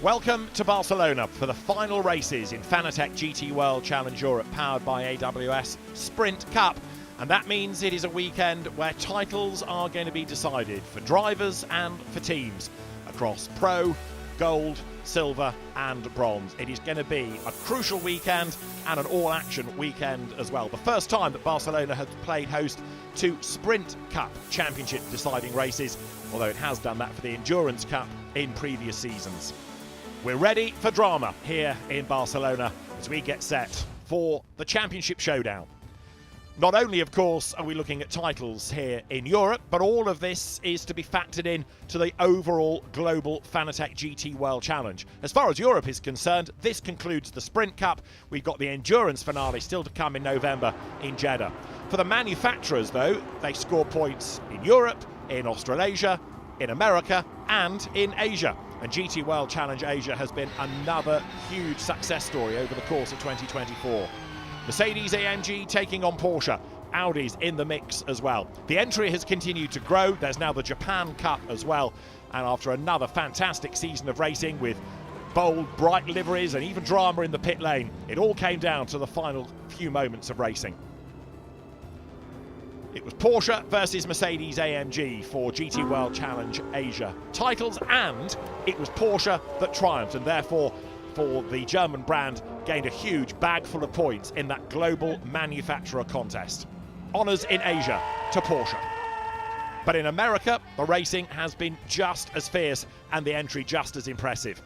Welcome to Barcelona for the final races in Fanatec GT World Challenge Europe, powered by AWS Sprint Cup. And that means it is a weekend where titles are going to be decided for drivers and for teams across Pro, Gold, Silver and Bronze. It is going to be a crucial weekend and an all-action weekend as well. The first time that Barcelona has played host to Sprint Cup Championship deciding races, although it has done that for the Endurance Cup in previous seasons. We're ready for drama here in Barcelona as we get set for the Championship Showdown. Not only, of course, are we looking at titles here in Europe, but all of this is to be factored in to the overall global Fanatec GT World Challenge. As far as Europe is concerned, this concludes the Sprint Cup. We've got the Endurance finale still to come in November in Jeddah. For the manufacturers, though, they score points in Europe, in Australasia, in America and in Asia. And GT World Challenge Asia has been another huge success story over the course of 2024. Mercedes-AMG taking on Porsche. Audi's in the mix as well. The entry has continued to grow. There's now the Japan Cup as well. And after another fantastic season of racing with bold, bright liveries and even drama in the pit lane, it all came down to the final few moments of racing. It was Porsche versus Mercedes-AMG for GT World Challenge Asia titles, and it was Porsche that triumphed, and therefore for the German brand gained a huge bag full of points in that global manufacturer contest. Honours in Asia to Porsche. But in America, the racing has been just as fierce and the entry just as impressive.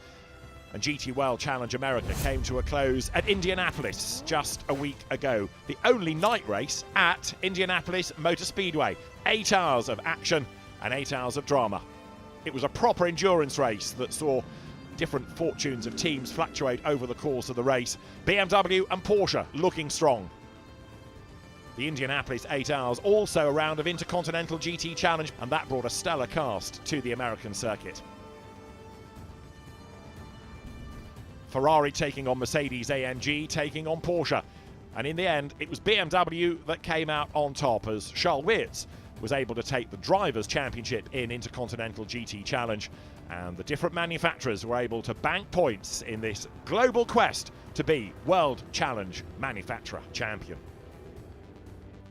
And GT World Challenge America came to a close at Indianapolis just a week ago. The only night race at Indianapolis Motor Speedway. 8 hours of action and 8 hours of drama. It was a proper endurance race that saw different fortunes of teams fluctuate over the course of the race. BMW and Porsche looking strong. The Indianapolis 8 hours also a round of Intercontinental GT Challenge, and that brought a stellar cast to the American circuit. Ferrari taking on Mercedes-AMG, taking on Porsche. And in the end, it was BMW that came out on top as Charles Weerts was able to take the Drivers' Championship in Intercontinental GT Challenge. And the different manufacturers were able to bank points in this global quest to be World Challenge Manufacturer Champion.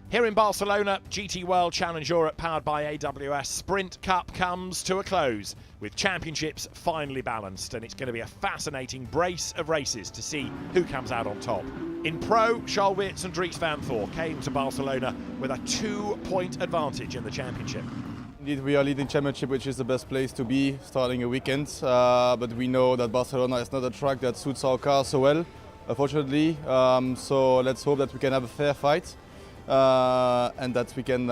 Here in Barcelona, GT World Challenge Europe, powered by AWS Sprint Cup, comes to a close with championships finally balanced, and it's going to be a fascinating brace of races to see who comes out on top. In Pro, Charles Weerts and Dries Van Thor came to Barcelona with a 2-point advantage in the championship. Indeed, we are leading championship, which is the best place to be starting a weekend, but we know that Barcelona is not a track that suits our car so well, unfortunately, so let's hope that we can have a fair fight. And that we can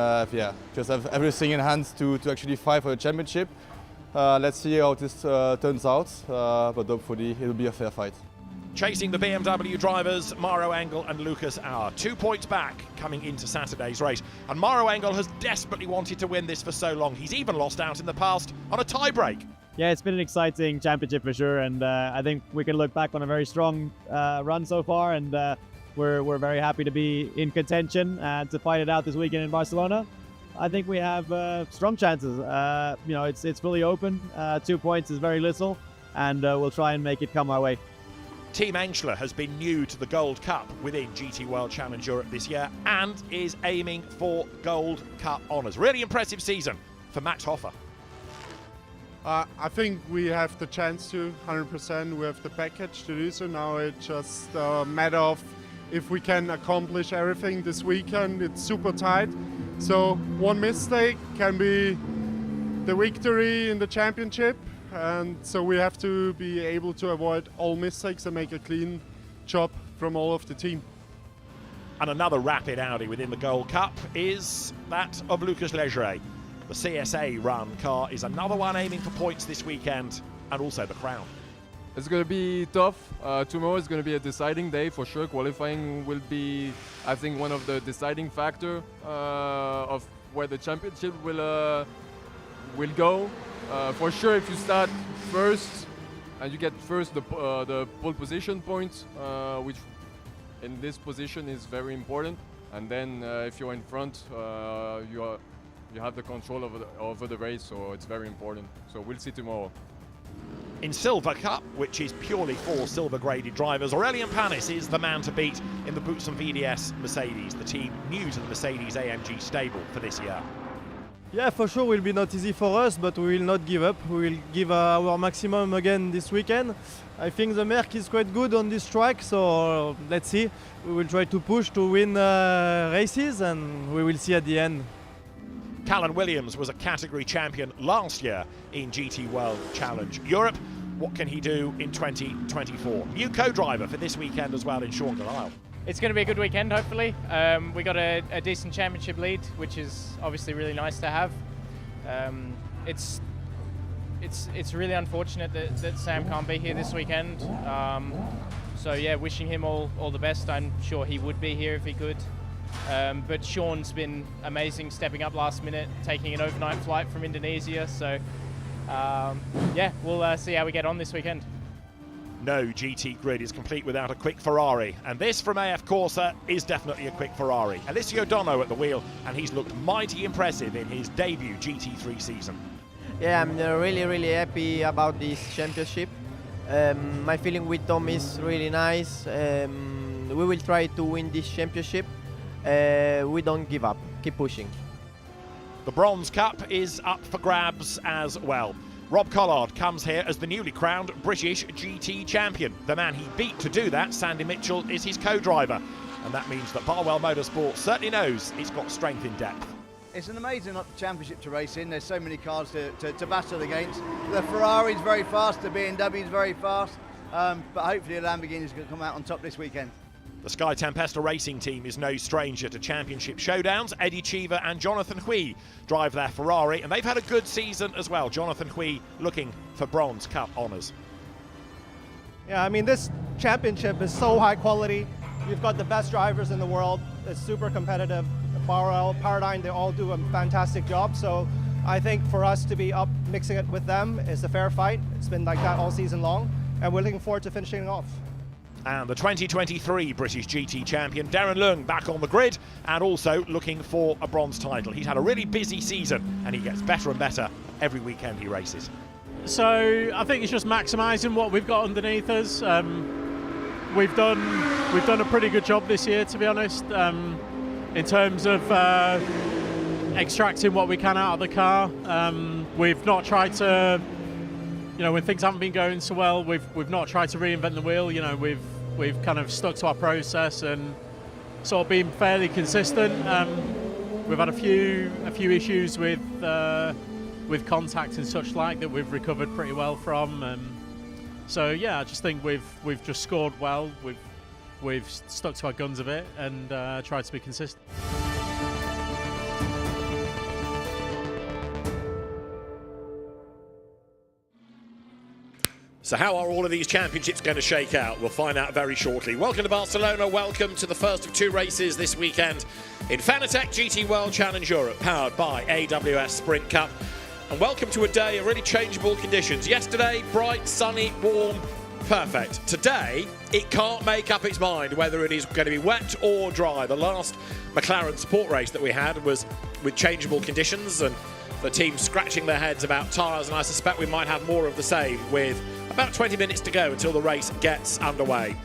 just have everything in hand to actually fight for the championship. Let's see how this turns out, but hopefully it will be a fair fight. Chasing the BMW drivers, Mauro Engel and Lucas Auer. 2 points back coming into Saturday's race. And Mauro Engel has desperately wanted to win this for so long. He's even lost out in the past on a tie-break. Yeah, it's been an exciting championship for sure, and I think we can look back on a very strong run so far, and we're very happy to be in contention and to fight it out this weekend in Barcelona. I think we have strong chances. It's fully open. 2 points is very little, and we'll try and make it come our way. Team Enschler has been new to the Gold Cup within GT World Challenge Europe this year and is aiming for Gold Cup honours. Really impressive season for Max Hoffer. I think we have the chance to, 100%. We have the package to do so. Now it's just a matter of if we can accomplish everything this weekend. It's super tight. So one mistake can be the victory in the championship. And so we have to be able to avoid all mistakes and make a clean job from all of the team. And another rapid Audi within the Gold Cup is that of Lucas Legeret. The CSA run car is another one aiming for points this weekend, and also the crown. It's going to be tough. Tomorrow is going to be a deciding day for sure. Qualifying will be, I think, one of the deciding factor of where the championship will go. For sure, if you start first and you get first the pole position points, which in this position is very important, and then if you're in front, you have the control over the race, so it's very important. So we'll see tomorrow. In Silver Cup, which is purely for silver-graded drivers, Aurélien Panis is the man to beat in the Boots and VDS Mercedes, the team new to the Mercedes AMG stable for this year. Yeah, for sure will be not easy for us, but we will not give up. We will give our maximum again this weekend. I think the Merc is quite good on this track, so let's see. We will try to push to win races, and we will see at the end. Callan Williams was a category champion last year in GT World Challenge Europe. What can he do in 2024? New co-driver for this weekend as well in Sean Delisle. It's going to be a good weekend, hopefully. We got a decent championship lead, which is obviously really nice to have. It's really unfortunate that Sam can't be here this weekend. So yeah, wishing him all the best. I'm sure he would be here if he could. But Sean's been amazing, stepping up last minute, taking an overnight flight from Indonesia. So yeah, we'll see how we get on this weekend. No GT grid is complete without a quick Ferrari, and this from AF Corsa is definitely a quick Ferrari. Alessio Dono at the wheel, and he's looked mighty impressive in his debut GT3 season. Yeah, I'm really happy about this championship. My feeling with Tom is really nice. We will try to win this championship. We don't give up, keep pushing. The Bronze Cup is up for grabs as well. Rob Collard comes here as the newly crowned British GT champion. The man he beat to do that, Sandy Mitchell, is his co-driver. And that means that Barwell Motorsports certainly knows it's got strength in depth. It's an amazing championship to race in. There's so many cars to battle against. The Ferrari's very fast, the BMW's very fast, but hopefully the Lamborghini's going to come out on top this weekend. The Sky Tempesta racing team is no stranger to championship showdowns. Eddie Cheever and Jonathan Hui drive their Ferrari, and they've had a good season as well. Jonathan Hui looking for Bronze Cup honours. Yeah, I mean, this championship is so high quality. You've got the best drivers in the world. It's super competitive. Barwell, Paradigm, they all do a fantastic job. So I think for us to be up mixing it with them is a fair fight. It's been like that all season long, and we're looking forward to finishing it off. And the 2023 British GT champion, Darren Leung, back on the grid and also looking for a bronze title. He's had a really busy season and he gets better and better every weekend he races. So I think it's just maximising what we've got underneath us. We've done a pretty good job this year, to be honest, in terms of extracting what we can out of the car. We've not tried to, you know, when things haven't been going so well, we've not tried to reinvent the wheel. You know, we've kind of stuck to our process and sort of been fairly consistent. We've had a few issues with contact and such like that we've recovered pretty well from. So yeah, I just think we've just scored well. We've stuck to our guns a bit and tried to be consistent. So how are all of these championships going to shake out? We'll find out very shortly. Welcome to Barcelona. Welcome to the first of two races this weekend in Fanatec GT World Challenge Europe, powered by AWS Sprint Cup. And welcome to a day of really changeable conditions. Yesterday, bright, sunny, warm, perfect. Today, it can't make up its mind whether it is going to be wet or dry. The last McLaren support race that we had was with changeable conditions and the team scratching their heads about tyres, and I suspect we might have more of the same with about 20 minutes to go until the race gets underway.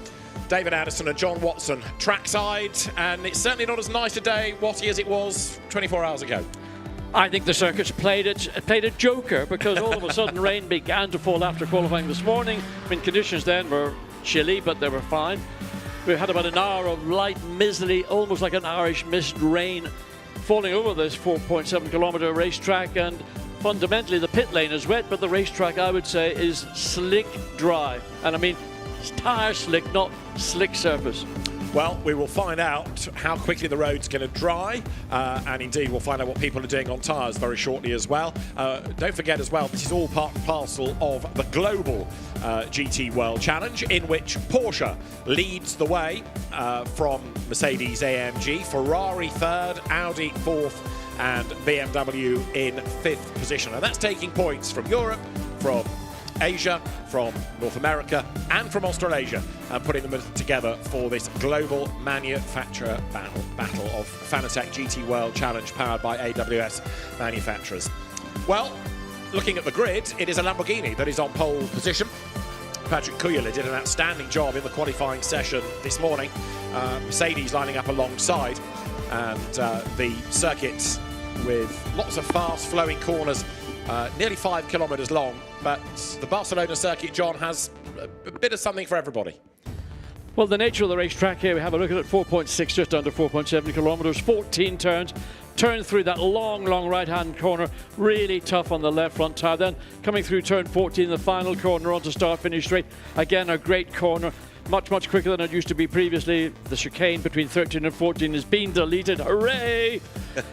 David Addison and John Watson trackside, and it's certainly not as nice a day, Watty, as it was 24 hours ago. I think the circuit's played a joker, because all of a sudden rain began to fall after qualifying this morning. I mean, conditions then were chilly, but they were fine. We had about an hour of light, miserly, almost like an Irish mist rain falling over this 4.7 kilometre racetrack, and fundamentally the pit lane is wet, but the racetrack, I would say, is slick dry. And I mean, it's tyre slick, not slick surface. Well, we will find out how quickly the road's going to dry, and indeed we'll find out what people are doing on tyres very shortly as well. Don't forget as well, this is all part and parcel of the global GT World Challenge, in which Porsche leads the way from Mercedes AMG, Ferrari third, Audi fourth, and BMW in fifth position. And that's taking points from Europe, from Asia, from North America and from Australasia, and putting them together for this global manufacturer battle of Fanatec GT World Challenge, powered by AWS manufacturers. Well, looking at the grid, it is a Lamborghini that is on pole position. Patrick Kujala did an outstanding job in the qualifying session this morning. Mercedes lining up alongside, and the circuit with lots of fast flowing corners, nearly 5 kilometres long. But the Barcelona circuit, John, has a bit of something for everybody. Well, the nature of the racetrack here, we have a look at it, 4.6, just under 4.7 kilometres, 14 turns. Turn through that long right-hand corner, really tough on the left front tyre. Then coming through turn 14, the final corner onto start-finish straight. Again, a great corner, much quicker than it used to be previously. The chicane between 13 and 14 has been deleted. Hooray!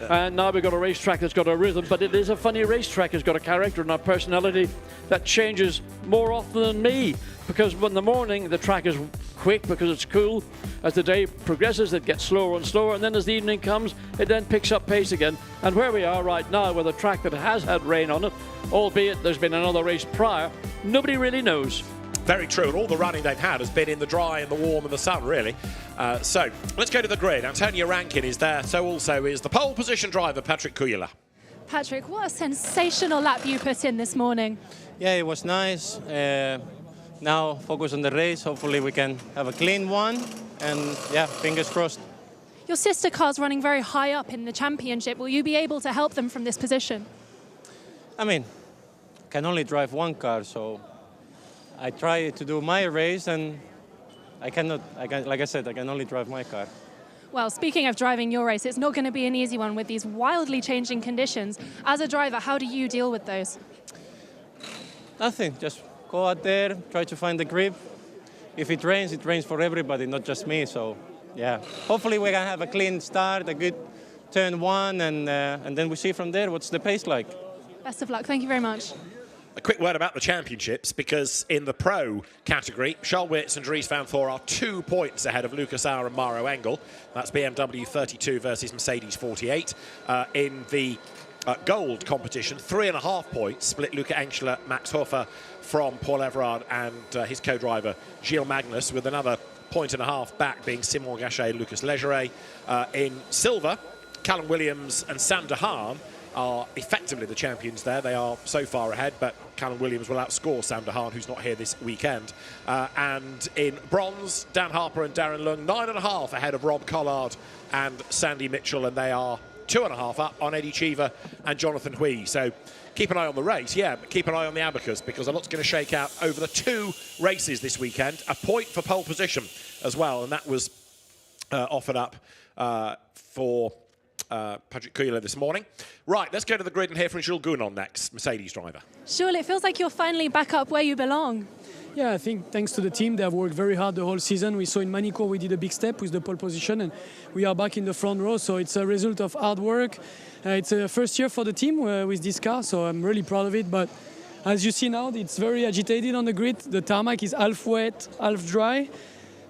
And now we've got a racetrack that's got a rhythm, but it is a funny racetrack. It's got a character and a personality that changes more often than me. Because in the morning, the track is quick because it's cool. As the day progresses, it gets slower and slower. And then as the evening comes, it then picks up pace again. And where we are right now, with a track that has had rain on it, albeit there's been another race prior, nobody really knows. Very true, and all the running they've had has been in the dry and the warm and the sun, really. So let's go to the grid. Antonio Rankin is there, so also is the pole position driver, Patrick Kujala. Patrick, what a sensational lap you put in this morning. Yeah, it was nice. Now focus on the race. Hopefully we can have a clean one, and yeah, fingers crossed. Your sister car's running very high up in the championship. Will you be able to help them from this position? I mean, I can only drive one car, so I try to do my race, and like I said, I can only drive my car. Well, speaking of driving your race, it's not going to be an easy one with these wildly changing conditions. As a driver, how do you deal with those? Nothing, just go out there, try to find the grip. If it rains for everybody, not just me. So, yeah, hopefully we can have a clean start, a good turn one, and then we see from there what's the pace like. Best of luck. Thank you very much. A quick word about the championships, because in the pro category, Charles Wirtz and Dries Van Voor are 2 points ahead of Lucas Auer and Mauro Engel. That's BMW 32 versus Mercedes 48. In the gold competition, 3.5 points split Luca Engschler, Max Hofer from Paul Everard and his co-driver Gilles Magnus, with another 1.5 back being Simon Gachet and Lucas Legeret. In silver, Callum Williams and Sam de Haan are effectively the champions there. They are so far ahead, but Callum Williams will outscore Sam de Haan, who's not here this weekend. And in bronze, Dan Harper and Darren Lung, 9.5 ahead of Rob Collard and Sandy Mitchell, and they are 2.5 up on Eddie Cheever and Jonathan Hui. So keep an eye on the race, yeah, but keep an eye on the abacus, because a lot's going to shake out over the 2 races this weekend. A point for pole position as well, and that was offered up for Patrick Kujala this morning. Right, let's go to the grid and hear from Jules Gounon next, Mercedes driver. Jules, it feels like you're finally back up where you belong. Yeah, I think thanks to the team, they have worked very hard the whole season. We saw in Manicourt we did a big step with the pole position, and we are back in the front row, so it's a result of hard work. It's a first year for the team with this car, so I'm really proud of it. But as you see now, it's very agitated on the grid. The tarmac is half wet, half dry.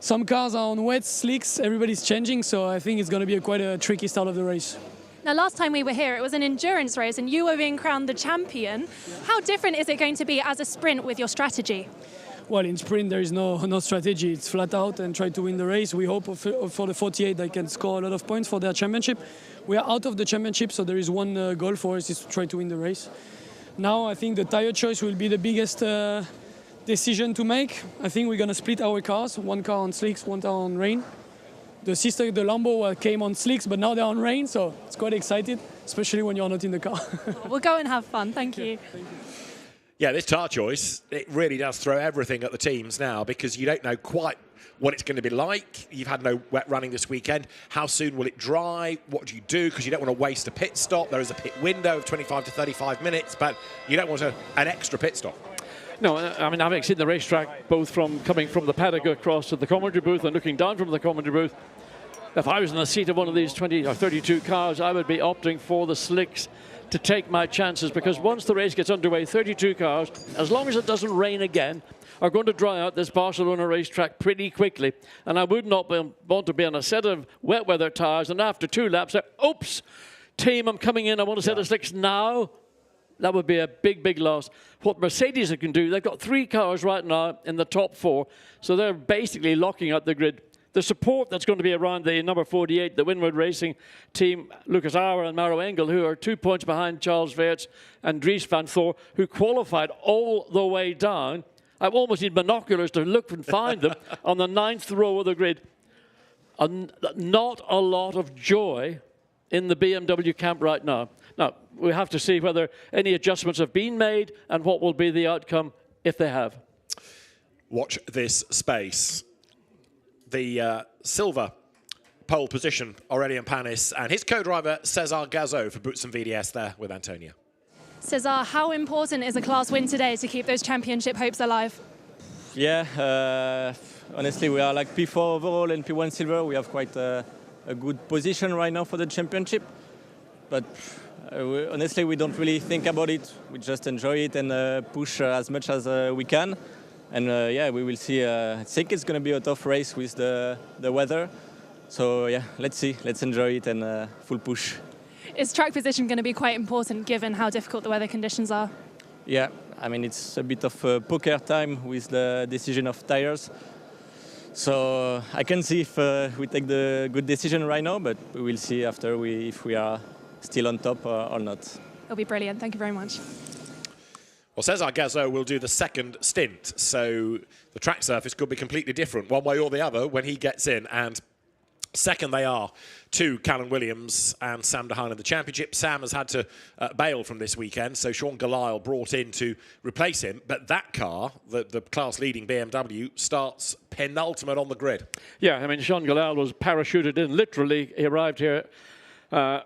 Some cars are on wet, slicks, everybody's changing, so I think it's going to be quite a tricky start of the race. Now, last time we were here, it was an endurance race, and you were being crowned the champion. How different is it going to be as a sprint with your strategy? Well, in sprint, there is no strategy. It's flat out and try to win the race. We hope for the 48 they can score a lot of points for their championship. We are out of the championship, so there is one goal for us, is to try to win the race. Now, I think the tire choice will be the biggest decision to make. I think we're going to split our cars, one car on slicks, one car on rain. The Lambo came on slicks, but now they're on rain, so it's quite excited, especially when you're not in the car. We'll go and have fun. Thank you. Thank you. Yeah, this tyre choice, it really does throw everything at the teams now, because you don't know quite what it's going to be like. You've had no wet running this weekend. How soon will it dry? What do you do? Because you don't want to waste a pit stop. There is a pit window of 25 to 35 minutes, but you don't want an extra pit stop. No, I mean, having seen the racetrack, both from coming from the paddock across to the commentary booth and looking down from the commentary booth, if I was in the seat of one of these 20 or 32 cars, I would be opting for the slicks to take my chances, because once the race gets underway, 32 cars, as long as it doesn't rain again, are going to dry out this Barcelona racetrack pretty quickly. And I would not want to be on a set of wet weather tyres, and after 2 laps, oops, team, I'm coming in, I want a set of slicks now. That would be a big loss. What Mercedes can do, they've got 3 cars right now in the top 4, so they're basically locking out the grid. the support that's going to be around the number 48, the Winward Racing team, Lucas Auer and Maro Engel, who are 2 points behind Charles Weerts and Dries van Thor, who qualified all the way down. I almost need binoculars to look and find them on the 9th row of the grid. Not a lot of joy in the BMW camp right now. Now, we have to see whether any adjustments have been made and what will be the outcome if they have. Watch this space. The silver pole position, Aurélien Panis, and his co-driver, César Gazot, for Boots and VDS there with Antonia. César, how important is a class win today to keep those championship hopes alive? Yeah, honestly, we are like P4 overall and P1 silver. We have quite a good position right now for the championship. But honestly, we don't really think about it. We just enjoy it and push as much as we can. And yeah, we will see. I think it's going to be a tough race with the weather. So yeah, let's see. Let's enjoy it and full push. Is track position going to be quite important given how difficult the weather conditions are? Yeah, I mean, it's a bit of poker time with the decision of tires. So I can see if we take the good decision right now, but we will see after if we are still on top or not. It'll be brilliant. Thank you very much. Well, César Gazot will do the second stint, so the track surface could be completely different one way or the other when he gets in. And second they are to Callan Williams and Sam de Haan in the championship. Sam has had to bail from this weekend, so Sean Gelael brought in to replace him. But that car, the class-leading BMW, starts penultimate on the grid. Yeah, I mean, Sean Gelael was parachuted in. Literally, he arrived here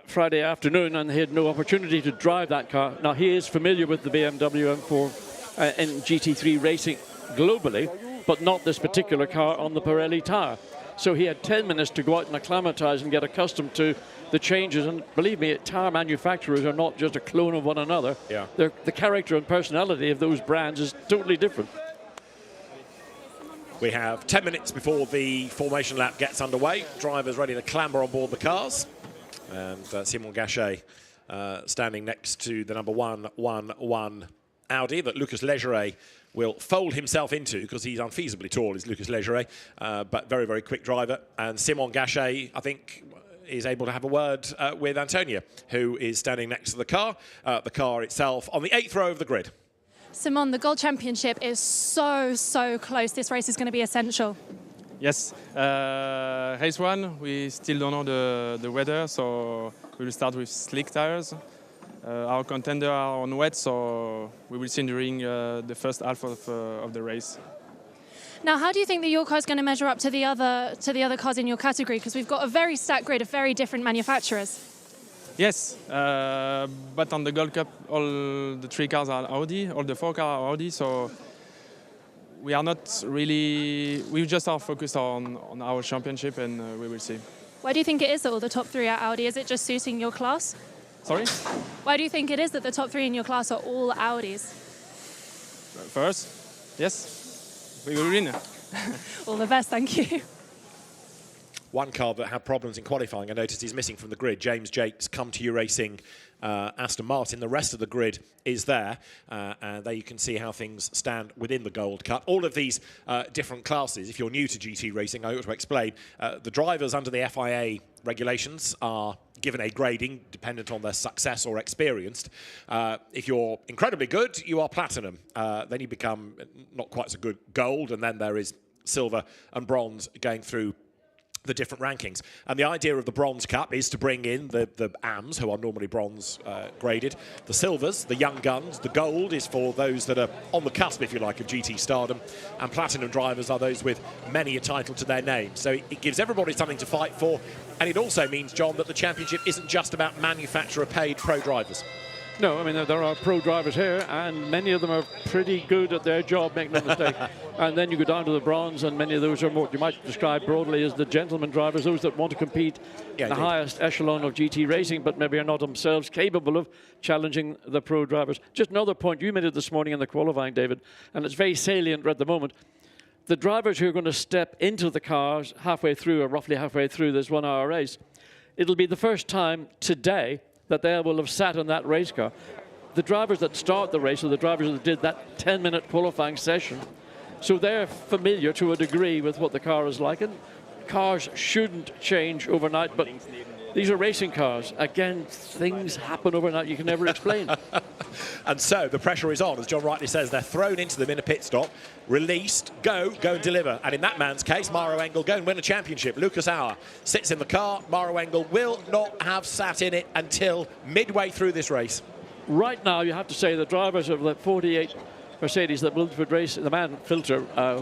Friday afternoon and he had no opportunity to drive that car. Now, he is familiar with the BMW M4 in GT3 racing globally, but not this particular car on the Pirelli tire. So he had 10 minutes to go out and acclimatise and get accustomed to the changes. And believe me, tire manufacturers are not just a clone of one another. Yeah. The character and personality of those brands is totally different. We have 10 minutes before the formation lap gets underway. Drivers ready to clamber on board the cars. And Simon Gachet standing next to the number 111 Audi that Lucas Legeret will fold himself into because he's unfeasibly tall, is Lucas Legeret, but very, very quick driver. And Simon Gachet, I think, is able to have a word with Antonia, who is standing next to the car itself on the 8th row of the grid. Simon, the Gold Championship is so close. This race is going to be essential. Yes, race one, we still don't know the weather, so we will start with slick tires. Our contenders are on wet, so we will see during the first half of the race. Now, how do you think that your car is going to measure up to the other cars in your category? Because we've got a very stacked grid of very different manufacturers. Yes, but on the Gold Cup, all the 3 cars are Audi, all the 4 cars are Audi, so we are not really, we just are focused on our championship, and we will see. Why do you think it is that all the top 3 are Audi? Is it just suiting your class? Sorry? Why do you think it is that the top 3 in your class are all Audis? First, yes, we will win. All the best, thank you. One car that had problems in qualifying, I noticed he's missing from the grid. James Jakes, Come To You Racing, Aston Martin. The rest of the grid is there. And there you can see how things stand within the Gold Cup. All of these different classes, if you're new to GT racing, I ought to explain, the drivers under the FIA regulations are given a grading dependent on their success or experienced. If you're incredibly good, you are platinum. Then you become not quite so good gold, and then there is silver and bronze going through the different rankings. And the idea of the Bronze Cup is to bring in the AMs, who are normally bronze graded, the silvers, the young guns, the gold is for those that are on the cusp, if you like, of GT stardom, and platinum drivers are those with many a title to their name. So it gives everybody something to fight for, and it also means, John, that the championship isn't just about manufacturer-paid pro drivers. No, I mean, there are pro drivers here, and many of them are pretty good at their job, make no mistake. And then you go down to the bronze, and many of those are what you might describe broadly as the gentleman drivers, those that want to compete in the highest echelon of GT racing, but maybe are not themselves capable of challenging the pro drivers. Just another point you made it this morning in the qualifying, David, and it's very salient at the moment. The drivers who are going to step into the cars halfway through, or roughly halfway through this 1 hour race, it'll be the first time today that they will have sat in that race car. The drivers that start the race are the drivers that did that 10-minute qualifying session. So they're familiar to a degree with what the car is like. And cars shouldn't change overnight, but these are racing cars. Again, things happen overnight you can never explain. And so the pressure is on, as John rightly says. They're thrown into them in a pit stop, released, go and deliver. And in that man's case, Maro Engel, go and win a championship. Lucas Auer sits in the car. Maro Engel will not have sat in it until midway through this race. Right now, you have to say the drivers of the 48 Mercedes, the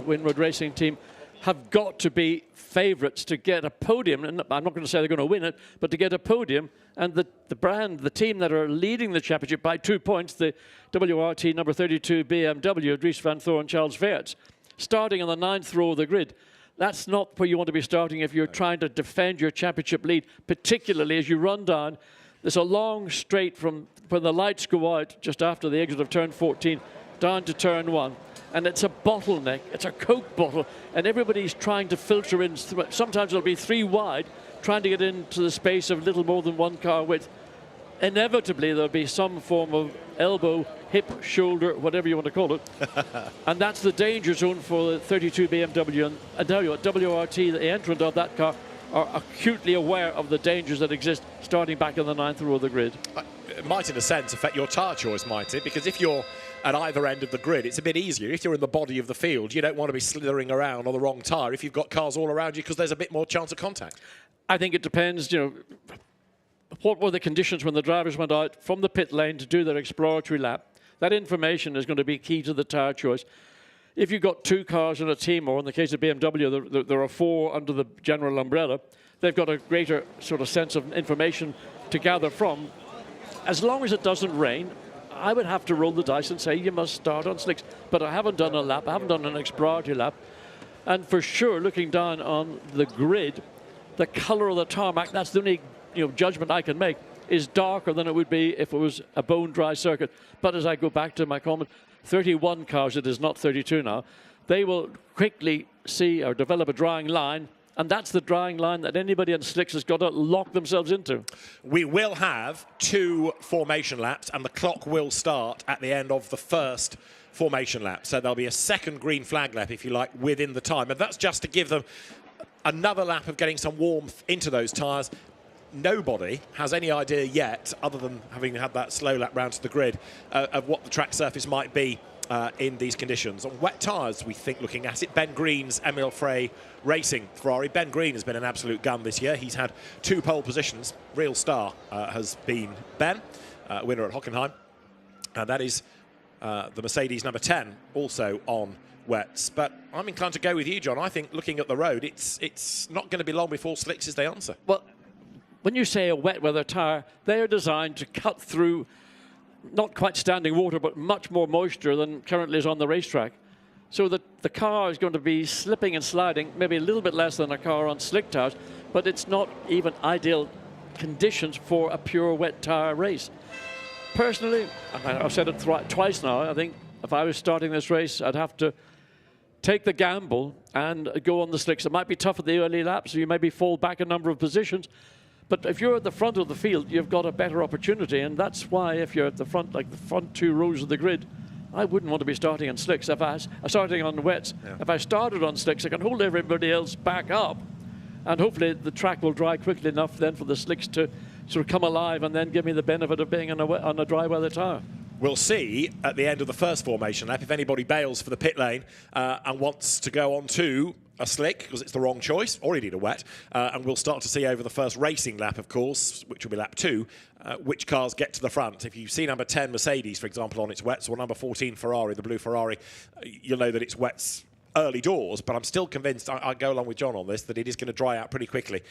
Winwood Racing team, have got to be favourites to get a podium. And I'm not going to say they're going to win it, but to get a podium. And the team that are leading the championship by 2 points, the WRT number 32 BMW, Dries van Thor and Charles Weerts, starting on the 9th row of the grid. That's not where you want to be starting if you're trying to defend your championship lead, particularly as you run down. There's a long straight from when the lights go out just after the exit of turn 14 down to turn 1. And it's a bottleneck, it's a Coke bottle, and everybody's trying to filter in. Sometimes it'll be 3 wide, trying to get into the space of little more than 1 car width. Inevitably, there'll be some form of elbow, hip, shoulder, whatever you want to call it. And that's the danger zone for the 32 BMW. And I tell you what, WRT, the entrant of that car, are acutely aware of the dangers that exist starting back in the 9th row of the grid. It might, in a sense, affect your tyre choice, might it? Because if you're at either end of the grid, it's a bit easier. If you're in the body of the field, you don't want to be slithering around on the wrong tyre if you've got cars all around you, because there's a bit more chance of contact. I think it depends, what were the conditions when the drivers went out from the pit lane to do their exploratory lap. That information is going to be key to the tyre choice. If you've got 2 cars in a team, or in the case of BMW, there are 4 under the general umbrella, they've got a greater sort of sense of information to gather from. As long as it doesn't rain, I would have to roll the dice and say you must start on slicks. But I haven't done a lap, I haven't done an exploratory lap. And for sure, looking down on the grid, the colour of the tarmac, that's the only judgment I can make, is darker than it would be if it was a bone-dry circuit. But as I go back to my comment, 31 cars, it is not 32 now, they will quickly see or develop a drying line, and that's the drying line that anybody on slicks has got to lock themselves into. We will have 2 formation laps, and the clock will start at the end of the first formation lap. So there'll be a second green flag lap, if you like, within the time. And that's just to give them another lap of getting some warmth into those tyres. Nobody has any idea yet, other than having had that slow lap round to the grid, of what the track surface might be in these conditions. On wet tyres, we think, looking at it, Ben Green's Emil Frey Racing Ferrari. Ben Green has been an absolute gun this year. He's had 2 pole positions. Real star has been Ben, winner at Hockenheim. And that is the Mercedes number 10, also on wets. But I'm inclined to go with you, John. I think, looking at the road, it's not going to be long before slicks is the answer. Well, when you say a wet weather tyre, they are designed to cut through not quite standing water, but much more moisture than currently is on the racetrack. So that the car is going to be slipping and sliding, maybe a little bit less than a car on slick tyres, but it's not even ideal conditions for a pure wet tyre race. Personally, I've said it twice now, I think if I was starting this race, I'd have to take the gamble and go on the slicks. It might be tough at the early laps, so you maybe fall back a number of positions. But if you're at the front of the field, you've got a better opportunity, and that's why if you're at the front, like the front 2 rows of the grid, I wouldn't want to be starting on slicks. If I was starting on wets, if I started on slicks, I can hold everybody else back up, and hopefully the track will dry quickly enough then for the slicks to sort of come alive and then give me the benefit of being on a dry weather tyre. We'll see at the end of the first formation lap if anybody bails for the pit lane and wants to go on to a slick, because it's the wrong choice, or indeed a wet. And we'll start to see over the first racing lap, of course, which will be lap 2, which cars get to the front. If you see number 10 Mercedes, for example, on its wets, or number 14 Ferrari, the blue Ferrari, you'll know that it's wets early doors, but I'm still convinced, I go along with John on this, that it is going to dry out pretty quickly.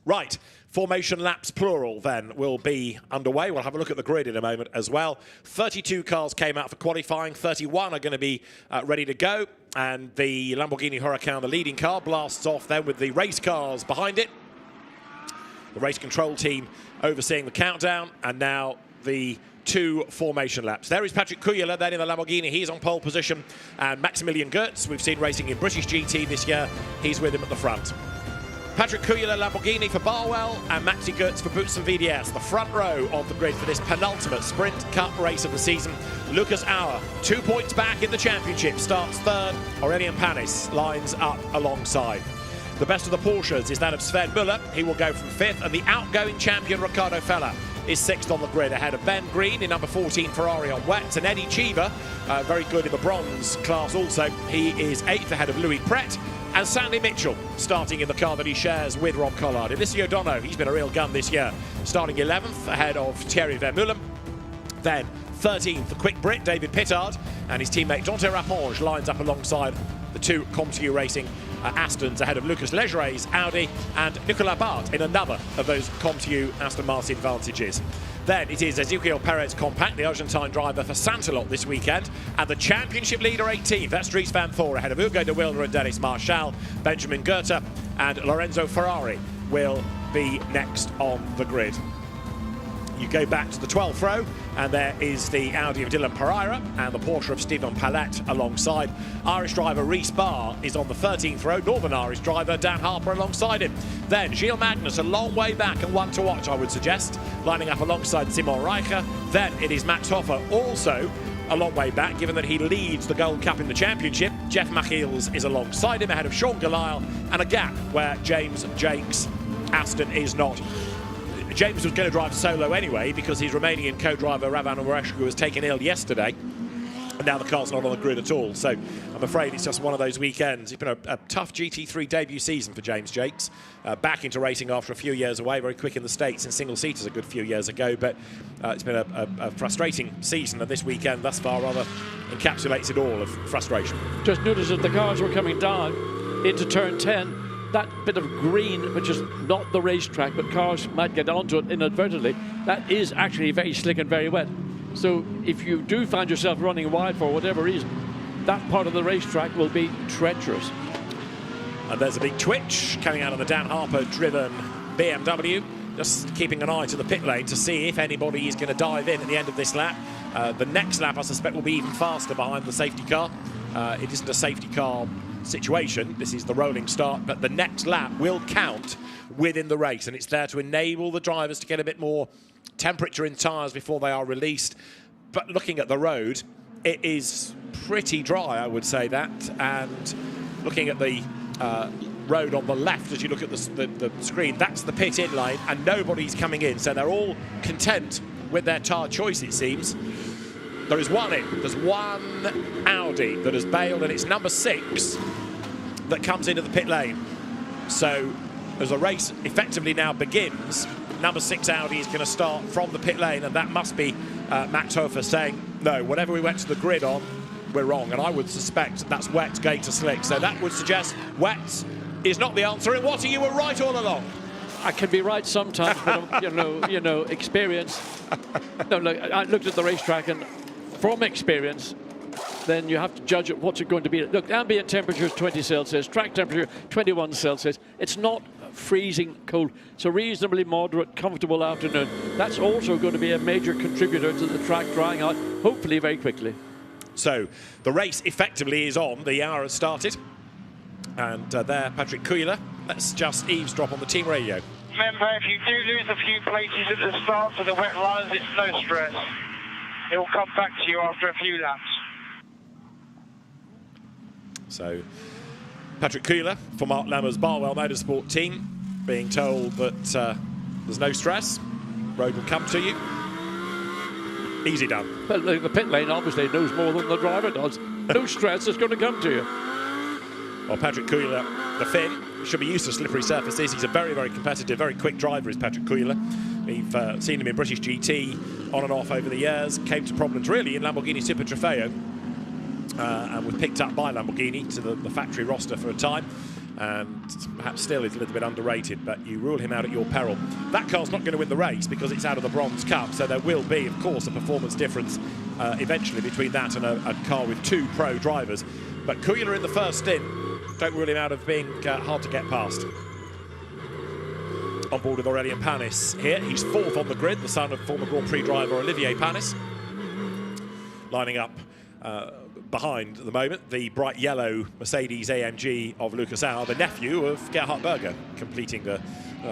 Right, formation laps plural then will be underway. We'll have a look at the grid in a moment as well. 32 cars came out for qualifying, 31 are going to be ready to go, and the Lamborghini Huracan, the leading car, blasts off then with the race cars behind it. The race control team overseeing the countdown, and now the 2 formation laps. There is Patrick Cuéllar then in the Lamborghini. He's on pole position. And Maximilian Goetz, we've seen racing in British GT this year. He's with him at the front. Patrick Cuéllar Lamborghini for Barwell and Maxi Goetz for Boots and VDS. The front row of the grid for this penultimate Sprint Cup race of the season. Lucas Auer, 2 points back in the championship, starts 3rd. Aurélien Panis lines up alongside. The best of the Porsches is that of Sven Müller. He will go from 5th, and the outgoing champion Riccardo Feller is 6th on the grid, ahead of Ben Green in number 14 Ferrari on wets, and Eddie Cheever, very good in the bronze class also. He is 8th ahead of Louis Pret, and Sandy Mitchell starting in the car that he shares with Rob Collard. Eliseo Dono, he's been a real gun this year, starting 11th ahead of Thierry Vermeulen. Then 13th, the quick Brit, David Pittard, and his teammate Dante Rapponge lines up alongside the two ComTU Racing Astons ahead of Lucas Legere's Audi and Nicolas Bart in another of those ComTU Aston Martin Vantages. Then it is Ezequiel Perez Compact, the Argentine driver for Santalot this weekend, and the championship leader 18th, that's Dries Van Thor ahead of Hugo de Wilde and Dennis Marchal. Benjamin Goethe and Lorenzo Ferrari will be next on the grid. You go back to the 12th row, and there is the Audi of Dylan Pereira and the Porsche of Stephen Palette alongside. Irish driver Rhys Barr is on the 13th row, Northern Irish driver Dan Harper alongside him. Then Gilles Magnus, a long way back and one to watch, I would suggest, lining up alongside Simon Reicher. Then it is Max Hoffer, also a long way back, given that he leads the Gold Cup in the championship. Jeff Machiels is alongside him, ahead of Sean Galisle, and a gap where James Jakes Aston is not. James was going to drive solo anyway because his Romanian co-driver Ravan Orescu was taken ill yesterday, and now the car's not on the grid at all. So I'm afraid it's just one of those weekends. It's been a tough GT3 debut season for James Jakes. Back into racing after a few years away, very quick in the States in single-seaters a good few years ago, but it's been a frustrating season, and this weekend thus far rather encapsulates it all of frustration. Just noticed that the cars were coming down into turn 10. That bit of green, which is not the racetrack, but cars might get onto it inadvertently, that is actually very slick and very wet. So if you do find yourself running wide for whatever reason, that part of the racetrack will be treacherous. And there's a big twitch coming out of the Dan Harper-driven BMW. Just keeping an eye to the pit lane to see if anybody is going to dive in at the end of this lap. The next lap, I suspect, will be even faster behind the safety car. It isn't a safety car situation, this is the rolling start, but the next lap will count within the race, and it's there to enable the drivers to get a bit more temperature in tyres before they are released. But looking at the road, it is pretty dry, I would say that, and looking at the road on the left as you look at the screen, that's the pit-in lane, and nobody's coming in, so they're all content with their tyre choice, it seems. There is one in. There's one Audi that has bailed, and it's number 6 that comes into the pit lane. So as the race effectively now begins, number 6 Audi is going to start from the pit lane, and that must be Max Hofer saying, no, whatever we went to the grid on, we're wrong. And I would suspect that's wet, gate to slick. So that would suggest wet is not the answer, and Watty, you were right all along. I can be right sometimes, but you know, experience. No, look, I looked at the racetrack, and from experience, then you have to judge what's it going to be. Look, ambient temperature is 20 Celsius, track temperature 21 Celsius. It's not freezing cold. It's a reasonably moderate, comfortable afternoon. That's also going to be a major contributor to the track drying out, hopefully very quickly. So the race effectively is on. The hour has started. And there, Patrick Couiller. Let's just eavesdrop on the team radio. Remember, if you do lose a few places at the start of the wet runs, it's no stress. It will come back to you after a few laps. So, Patrick Couiller from Mark Lammer's Barwell Motorsport team being told that there's no stress, road will come to you. Easy done. Well, the pit lane obviously knows more than the driver does. No stress, it's going to come to you. Well, Patrick Couiller, the Finn, should be used to slippery surfaces. He's a very, very competitive, very quick driver, is Patrick Couiller. We've seen him in British GT on and off over the years. Came to prominence really in Lamborghini Super Trofeo, and was picked up by Lamborghini to the factory roster for a time, and perhaps still is a little bit underrated, but you rule him out at your peril. That car's not going to win the race because it's out of the Bronze Cup, so there will be, of course, a performance difference eventually between that and a car with 2 pro drivers. But Couiller in the first stint, don't rule him out of being hard to get past. On board with Aurélien Panis here. He's 4th on the grid, the son of former Grand Prix driver Olivier Panis. Lining up behind at the moment, the bright yellow Mercedes AMG of Lucas Auer, the nephew of Gerhard Berger, completing the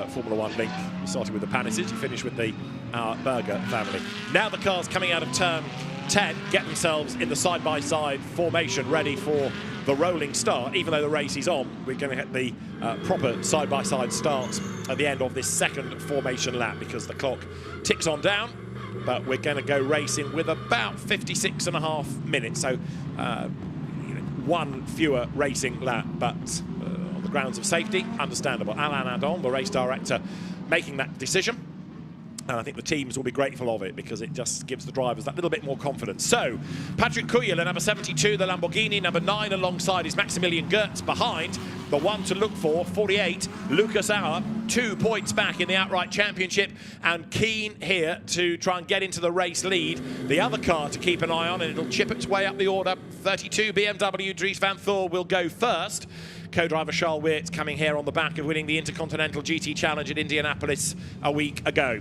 Formula 1 link. He started with the Panises, he finished with the Auer Berger family. Now the cars coming out of turn 10 get themselves in the side-by-side formation, ready for the rolling start. Even though the race is on, we're going to get the proper side-by-side start at the end of this second formation lap, because the clock ticks on down. But we're going to go racing with about 56.5 minutes, so one fewer racing lap, but on the grounds of safety, understandable. Alain Adon, the race director, making that decision. And I think the teams will be grateful of it, because it just gives the drivers that little bit more confidence. So, Patrick Cuéllar, number 72, the Lamborghini, number 9 alongside is Maximilian Goertz. Behind, the one to look for, 48, Lucas Auer, 2 points back in the outright championship, and keen here to try and get into the race lead. The other car to keep an eye on, and it'll chip its way up the order. 32, BMW, Dries van Thor will go first. Co-driver Charles Weerts coming here on the back of winning the Intercontinental GT Challenge at Indianapolis a week ago.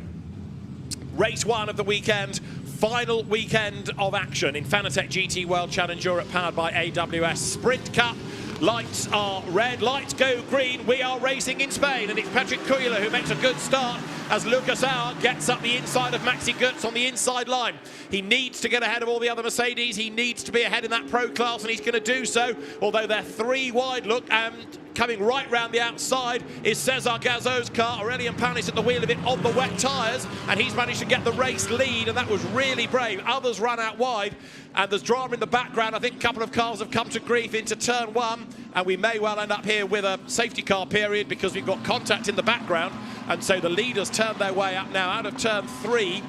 Race 1 of the weekend, final weekend of action in Fanatec GT World Challenge Europe, powered by AWS Sprint Cup. Lights are red, lights go green. We are racing in Spain, and it's Patrick Cuéllar who makes a good start as Lucas Auer gets up the inside of Maxi Goertz on the inside line. He needs to get ahead of all the other Mercedes. He needs to be ahead in that pro class, and he's going to do so, although they're 3 wide. Look, and coming right round the outside is Cesar Gazzo's car. Aurélien Panis at the wheel of it on the wet tyres, and he's managed to get the race lead, and that was really brave. Others run out wide, and there's drama in the background. I think a couple of cars have come to grief into turn 1, and we may well end up here with a safety car period, because we've got contact in the background, and so the leaders turn their way up now out of turn 3.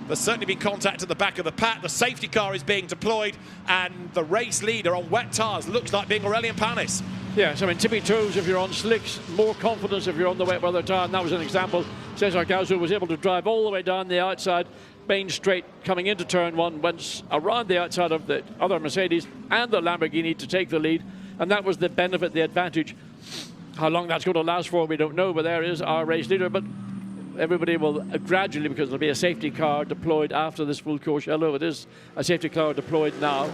There's certainly been contact at the back of the pack. The safety car is being deployed, and the race leader on wet tyres looks like being Aurélien Panis. Yes, I mean, tippy toes if you're on slicks, more confidence if you're on the wet weather tyre, and that was an example. Cesar Gazzo was able to drive all the way down the outside, main straight coming into turn 1, went around the outside of the other Mercedes and the Lamborghini to take the lead, and that was the benefit, the advantage. How long that's going to last for, we don't know, but there is our race leader. But everybody will gradually, because there'll be a safety car deployed after this full course. Hello, it is a safety car deployed now.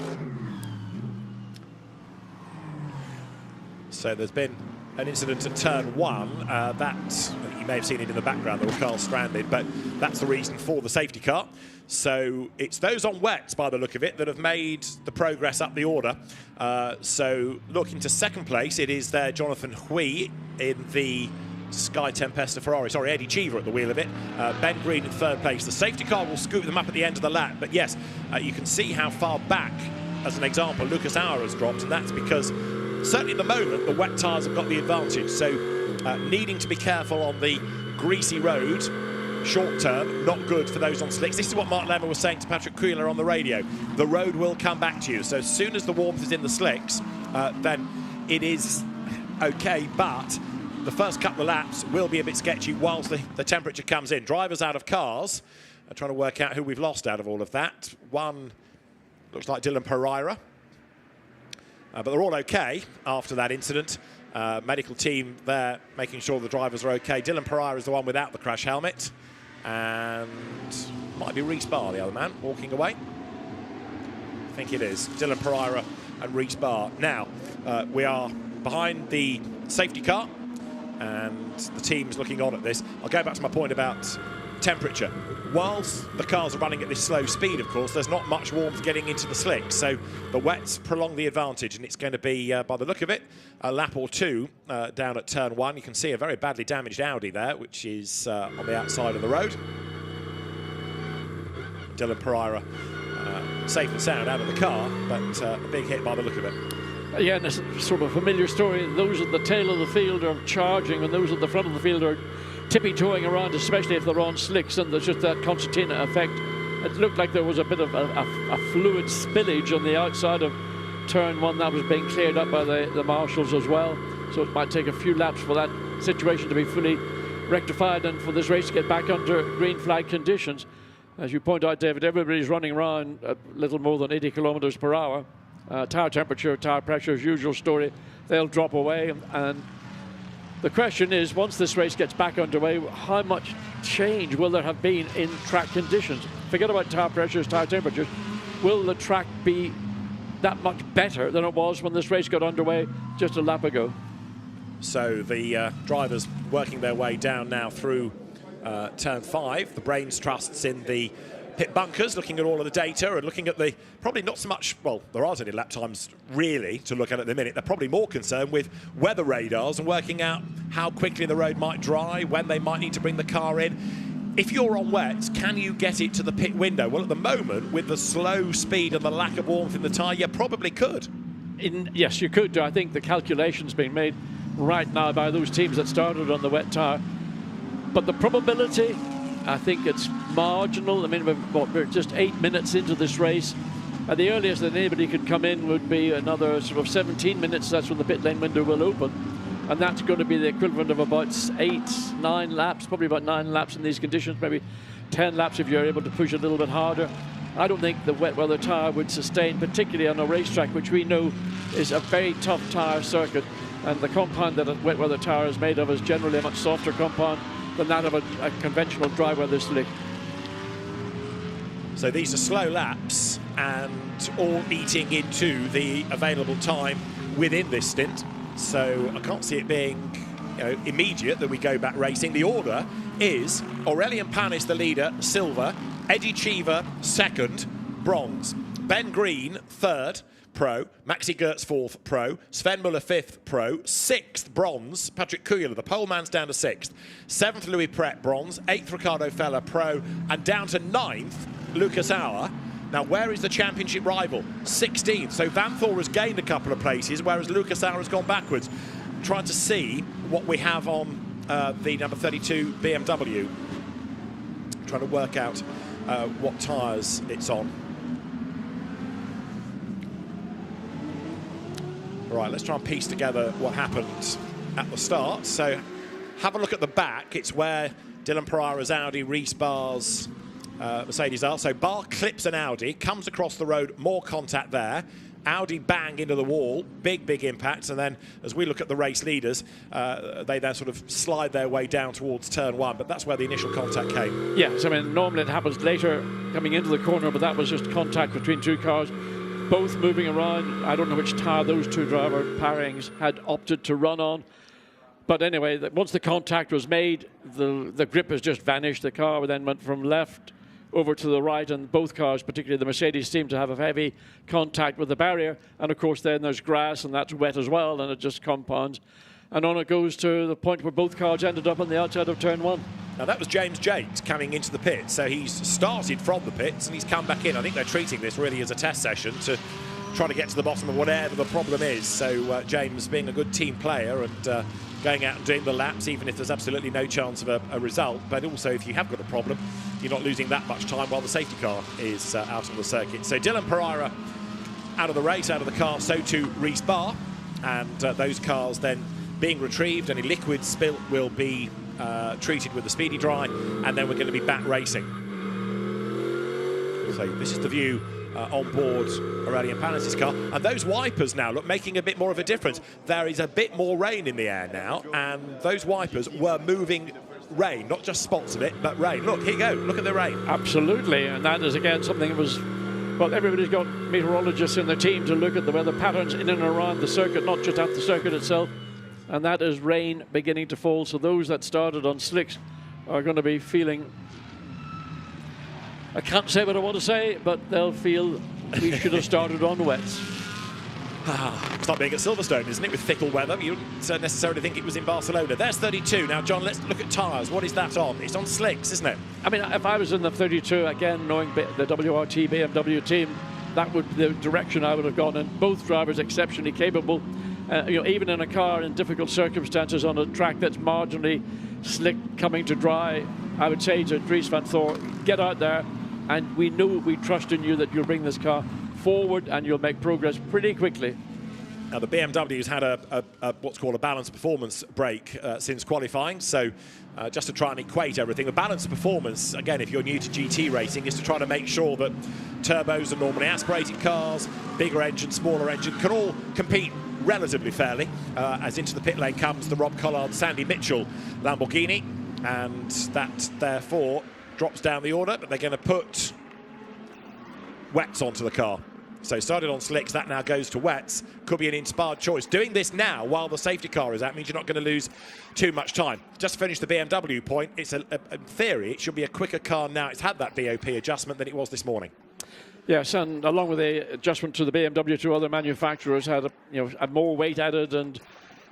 So there's been an incident at turn 1 that you may have seen it in the background. There were cars stranded, but that's the reason for the safety car. So it's those on wets, by the look of it, that have made the progress up the order. So looking to second place, it is there Jonathan Hui in the Sky Tempesta Ferrari. Sorry, Eddie Cheever at the wheel of it. Ben Green in third place. The safety car will scoop them up at the end of the lap. But yes, you can see how far back, as an example, Lucas Auer has dropped, and that's because certainly at the moment, the wet tyres have got the advantage. So needing to be careful on the greasy road, short term, not good for those on slicks. This is what Mark Lemmer was saying to Patrick Cuéllar on the radio. The road will come back to you. So as soon as the warmth is in the slicks, then it is okay, but the first couple of laps will be a bit sketchy whilst the temperature comes in. Drivers out of cars are trying to work out who we've lost out of all of that. One looks like Dylan Pereira. But they're all okay after that incident. Medical team there making sure the drivers are okay. Dylan Pereira is the one without the crash helmet. And might be Reece Barr, the other man, walking away. I think it is. Dylan Pereira and Reece Barr. Now, we are behind the safety car, and the team's looking on at this. I'll go back to my point about temperature. Whilst the cars are running at this slow speed, of course, there's not much warmth getting into the slicks, so the wets prolong the advantage, and it's going to be, by the look of it, a lap or 2 down at turn 1. You can see a very badly damaged Audi there, which is on the outside of the road. Dylan Pereira safe and sound out of the car, but a big hit by the look of it. Yeah, and it's sort of a familiar story. Those at the tail of the field are charging, and those at the front of the field are tippy-toeing around, especially if they're on slicks, and there's just that concertina effect. It looked like there was a bit of a fluid spillage on the outside of turn 1 that was being cleared up by the marshals as well. So it might take a few laps for that situation to be fully rectified and for this race to get back under green flag conditions. As you point out, David, everybody's running around at little more than 80 kilometers per hour. Tire temperature, tire pressure, as usual story, they'll drop away, and the question is, once this race gets back underway, how much change will there have been in track conditions? Forget about tire pressures, tire temperatures. Will the track be that much better than it was when this race got underway just a lap ago? So the drivers working their way down now through turn 5. The brains trusts in the pit bunkers, looking at all of the data and looking at the, probably not so much, well, there aren't any lap times really to look at the minute. They're probably more concerned with weather radars and working out how quickly the road might dry, when they might need to bring the car in. If you're on wets, can you get it to the pit window? Well, at the moment, with the slow speed and the lack of warmth in the tyre, you probably could. Yes, you could do. I think the calculations being made right now by those teams that started on the wet tyre. But the probability, I think it's marginal. I mean, we're just 8 minutes into this race. And the earliest that anybody could come in would be another sort of 17 minutes. That's when the pit lane window will open. And that's going to be the equivalent of about 8-9 laps, probably about 9 laps in these conditions, maybe 10 laps if you're able to push a little bit harder. I don't think the wet weather tyre would sustain, particularly on a racetrack, which we know is a very tough tyre circuit. And the compound that a wet weather tyre is made of is generally a much softer compound than that of a conventional dry weather slick. So these are slow laps and all eating into the available time within this stint. So I can't see it being immediate that we go back racing. The order is Aurélien Panis the leader, silver, Eddie Cheever second, bronze, Ben Green third, pro, Maxi Gertz fourth, pro, Sven Muller fifth, pro, sixth, bronze, Patrick Kujala, the pole man's down to sixth, seventh, Louis Pret, bronze, eighth, Ricardo Feller, pro, and down to ninth, Lucas Auer. Now, where is the championship rival? 16th. So Vanthor has gained a couple of places, whereas Lucas Auer has gone backwards. Trying to see what we have on the number 32 BMW. Trying to work out what tyres it's on. Right, let's try and piece together what happened at the start. So have a look at the back. It's where Dylan Pereira's Audi, Reese Barr's Mercedes are. So Barr clips an Audi, comes across the road, more contact there. Audi bang into the wall, big impact, and then as we look at the race leaders, they then sort of slide their way down towards turn one, but that's where the initial contact came. Yes, I mean, normally it happens later coming into the corner, but that was just contact between two cars, both moving around. I don't know which tyre those two driver pairings had opted to run on. But anyway, once the contact was made, the grip has just vanished. The car then went from left over to the right, and both cars, particularly the Mercedes, seem to have a heavy contact with the barrier. And of course then there's grass, and that's wet as well, and it just compounds. And on it goes to the point where both cars ended up on the outside of turn one. Now that was James Yates coming into the pit, so he's started from the pits and he's come back in. I think they're treating this really as a test session to try to get to the bottom of whatever the problem is. So James, being a good team player and going out and doing the laps, even if there's absolutely no chance of a result, but also if you have got a problem, you're not losing that much time while the safety car is out on the circuit. So Dylan Pereira out of the race, out of the car, so too Reese Barr, and those cars then being retrieved. Any liquid spilt will be treated with the speedy dry, and then we're going to be back racing. So this is the view on board Aurélien Panis' car, and those wipers now look making a bit more of a difference. There is a bit more rain in the air now, and those wipers were moving rain, not just spots of it, but rain. Look, here you go, look at the rain. Absolutely, and that is again something that was, well, everybody's got meteorologists in their team to look at the weather patterns in and around the circuit, not just at the circuit itself, and that is rain beginning to fall. So those that started on slicks are going to be feeling, I can't say what I want to say, but they'll feel we should have started on wets. It's like being at Silverstone, isn't it, with fickle weather? You don't necessarily think it was in Barcelona. There's 32. Now, John, let's look at tyres. What is that on? It's on slicks, isn't it? I mean, if I was in the 32, again, knowing the WRT BMW team, that would be the direction I would have gone in. Both drivers exceptionally capable. Even in a car in difficult circumstances on a track that's marginally slick coming to dry, I would say to Dries van Thor, get out there, and we trust in you that you'll bring this car forward and you'll make progress pretty quickly. Now the BMW's had a what's called a balanced performance break since qualifying, so just to try and equate everything. The balanced performance, again, if you're new to GT racing, is to try to make sure that turbos are normally aspirated cars, bigger engine, smaller engine, can all compete relatively fairly. As into the pit lane comes the Rob Collard, Sandy Mitchell Lamborghini, and that therefore drops down the order, but they're going to put wets onto the car. So started on slicks, that now goes to wets. Could be an inspired choice. Doing this now while the safety car is out means you're not going to lose too much time. Just finished the BMW point. It's in theory, it should be a quicker car now. It's had that BOP adjustment than it was this morning. Yes, and along with the adjustment to the BMW, two other manufacturers had had more weight added, and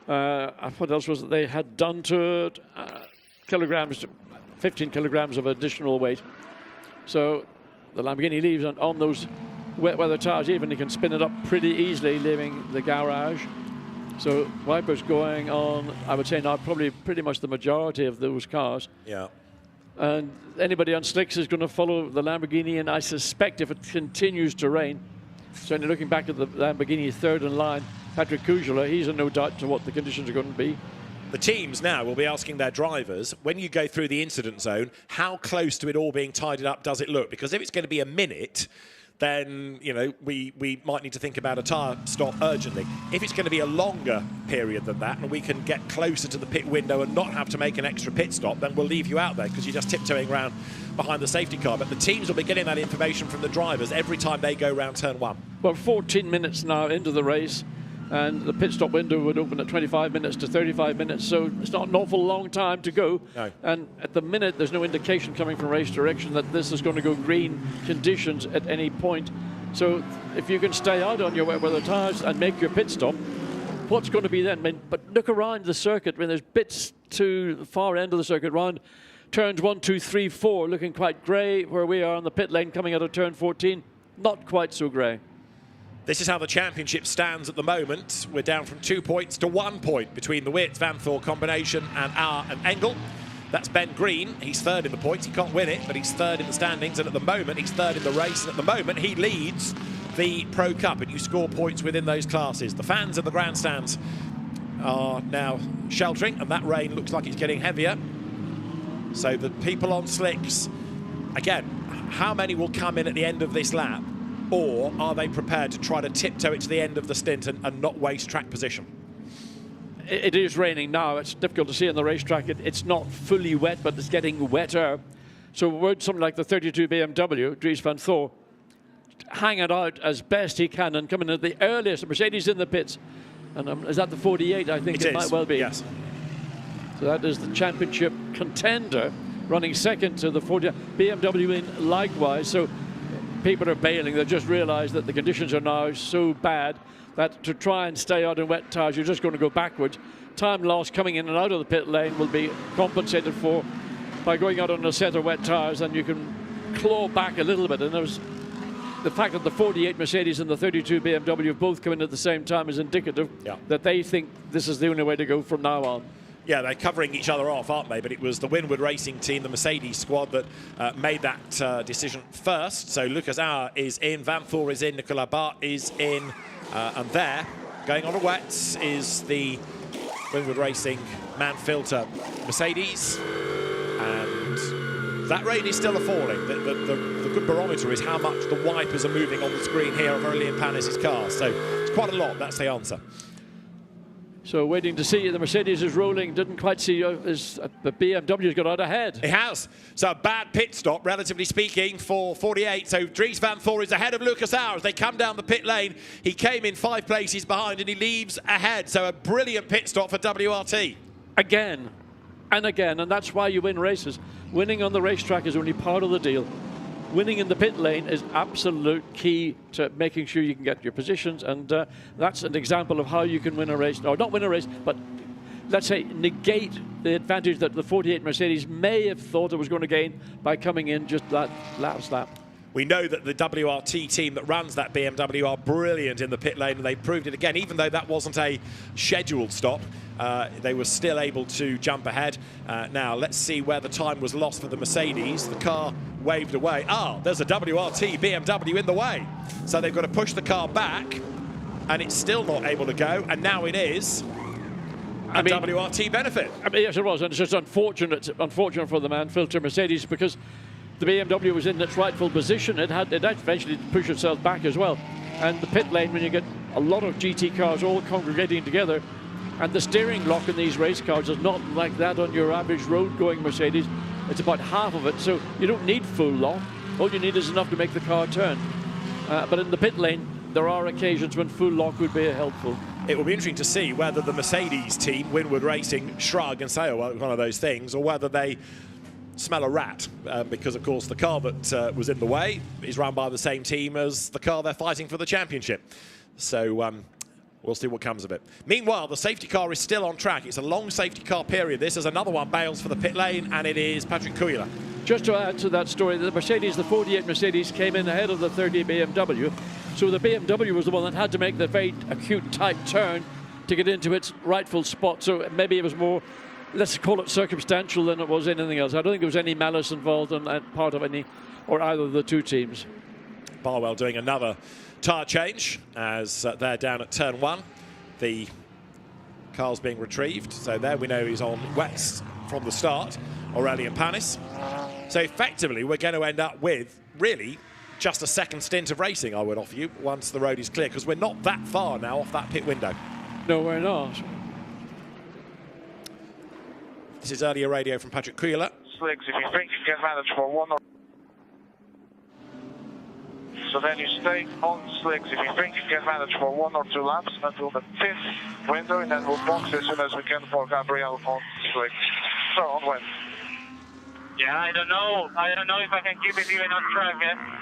what else was it they had done to it? Kilograms, 15 kilograms of additional weight. So the Lamborghini leaves on those wet weather tires, even he can spin it up pretty easily, leaving the garage. So wipers going on, I would say now, probably pretty much the majority of those cars. Yeah. And anybody on slicks is going to follow the Lamborghini, and I suspect if it continues to rain, certainly looking back at the Lamborghini third in line, Patrick Kujala, he's in no doubt to what the conditions are going to be. The teams now will be asking their drivers, when you go through the incident zone, how close to it all being tidied up does it look? Because if it's going to be a minute, then, we might need to think about a tyre stop urgently. If it's going to be a longer period than that, and we can get closer to the pit window and not have to make an extra pit stop, then we'll leave you out there because you're just tiptoeing around behind the safety car. But the teams will be getting that information from the drivers every time they go round turn one. Well, 14 minutes now into the race, and the pit stop window would open at 25 minutes to 35 minutes, so it's not an awful long time to go. No. And at the minute, there's no indication coming from race direction that this is going to go green conditions at any point. So if you can stay out on your wet weather tyres and make your pit stop, what's going to be then? But look around the circuit when there's bits to the far end of the circuit, round turns 1, 2, 3, 4, looking quite grey, where we are on the pit lane coming out of turn 14, not quite so grey. This is how the championship stands at the moment. We're down from 2 points to 1 point between the Wirtz, Vanthor combination and Auer and Engel. That's Ben Green. He's third in the points. He can't win it, but he's third in the standings. And at the moment, he's third in the race. And at the moment, he leads the Pro Cup. And you score points within those classes. The fans in the grandstands are now sheltering, and that rain looks like it's getting heavier. So the people on slicks, again, how many will come in at the end of this lap? Or are they prepared to try to tiptoe it to the end of the stint and not waste track position? It is raining now. It's difficult to see on the racetrack. It's not fully wet, but it's getting wetter. So would something like the 32 BMW, Dries van Thor, hang it out as best he can and come in at the earliest. Mercedes in the pits. And is that the 48? I think it might well be. Yes. So that is the championship contender running second to the 40. BMW in likewise. So people are bailing. They've just realised that the conditions are now so bad that to try and stay out in wet tyres, you're just going to go backwards. Time lost coming in and out of the pit lane will be compensated for by going out on a set of wet tyres, and you can claw back a little bit. And there was the fact that the 48 Mercedes and the 32 BMW have both come in at the same time is indicative that they think this is the only way to go from now on. Yeah, they're covering each other off, aren't they? But it was the Winward Racing team, the Mercedes squad, that made that decision first. So Lucas Auer is in, Vanthor is in, Nicolas Bart is in, and there, going on a wets, is the Winward Racing man filter Mercedes. And that rain is still falling. The good barometer is how much the wipers are moving on the screen here of Aurélien Panis' car. So it's quite a lot, that's the answer. So waiting to see, the Mercedes is rolling, didn't quite see the BMW's got out ahead. It has. So a bad pit stop, relatively speaking, for 48. So Dries van Thor is ahead of Lucas Auer as they come down the pit lane. He came in 5 places behind and he leaves ahead. So a brilliant pit stop for WRT. Again and again, and that's why you win races. Winning on the racetrack is only part of the deal. Winning in the pit lane is absolute key to making sure you can get your positions, and that's an example of how you can win a race. Or not win a race, but let's say negate the advantage that the 48 Mercedes may have thought it was going to gain by coming in just that last lap. We know that the WRT team that runs that BMW are brilliant in the pit lane, and they proved it again. Even though that wasn't a scheduled stop, they were still able to jump ahead. Now, let's see where the time was lost for the Mercedes. The car waved away. There's a WRT BMW in the way. So they've got to push the car back, and it's still not able to go, and now it is. A WRT benefit. Yes, it was, and it's just unfortunate for the man filter Mercedes, because the BMW was in its rightful position. It had eventually to push itself back as well. And the pit lane, when you get a lot of GT cars all congregating together, and the steering lock in these race cars is not like that on your average road-going Mercedes. It's about half of it, so you don't need full lock. All you need is enough to make the car turn. But in the pit lane, there are occasions when full lock would be helpful. It will be interesting to see whether the Mercedes team, Winward Racing, shrug and say, oh, well, it's one of those things, or whether they smell a rat, because, of course, the car that was in the way is run by the same team as the car they're fighting for the championship. So we'll see what comes of it. Meanwhile, the safety car is still on track. It's a long safety car period. This is another one, bails for the pit lane, and it is Patrick Cuéllar. Just to add to that story, the Mercedes, the 48 Mercedes, came in ahead of the 30 BMW. So the BMW was the one that had to make the very acute, tight turn to get into its rightful spot. So maybe it was more, let's call it circumstantial, than it was anything else. I don't think there was any malice involved on part of any or either of the two teams. Barwell doing another tyre change as they're down at turn 1. The car's being retrieved. So there we know he's on wets from the start, Aurélien Panis. So effectively we're going to end up with really just a second stint of racing, I would offer you, once the road is clear, because we're not that far now off that pit window. No, we're not. This is earlier radio from Patrick Cuéllar. Slicks, if you think you can manage for one or... So then you stay on slicks if you think you can manage for 1 or 2 laps until the 5th window, and then we'll box as soon as we can for Gabriel on slicks. So on when? Yeah, I don't know. I don't know if I can keep it even on track, yeah?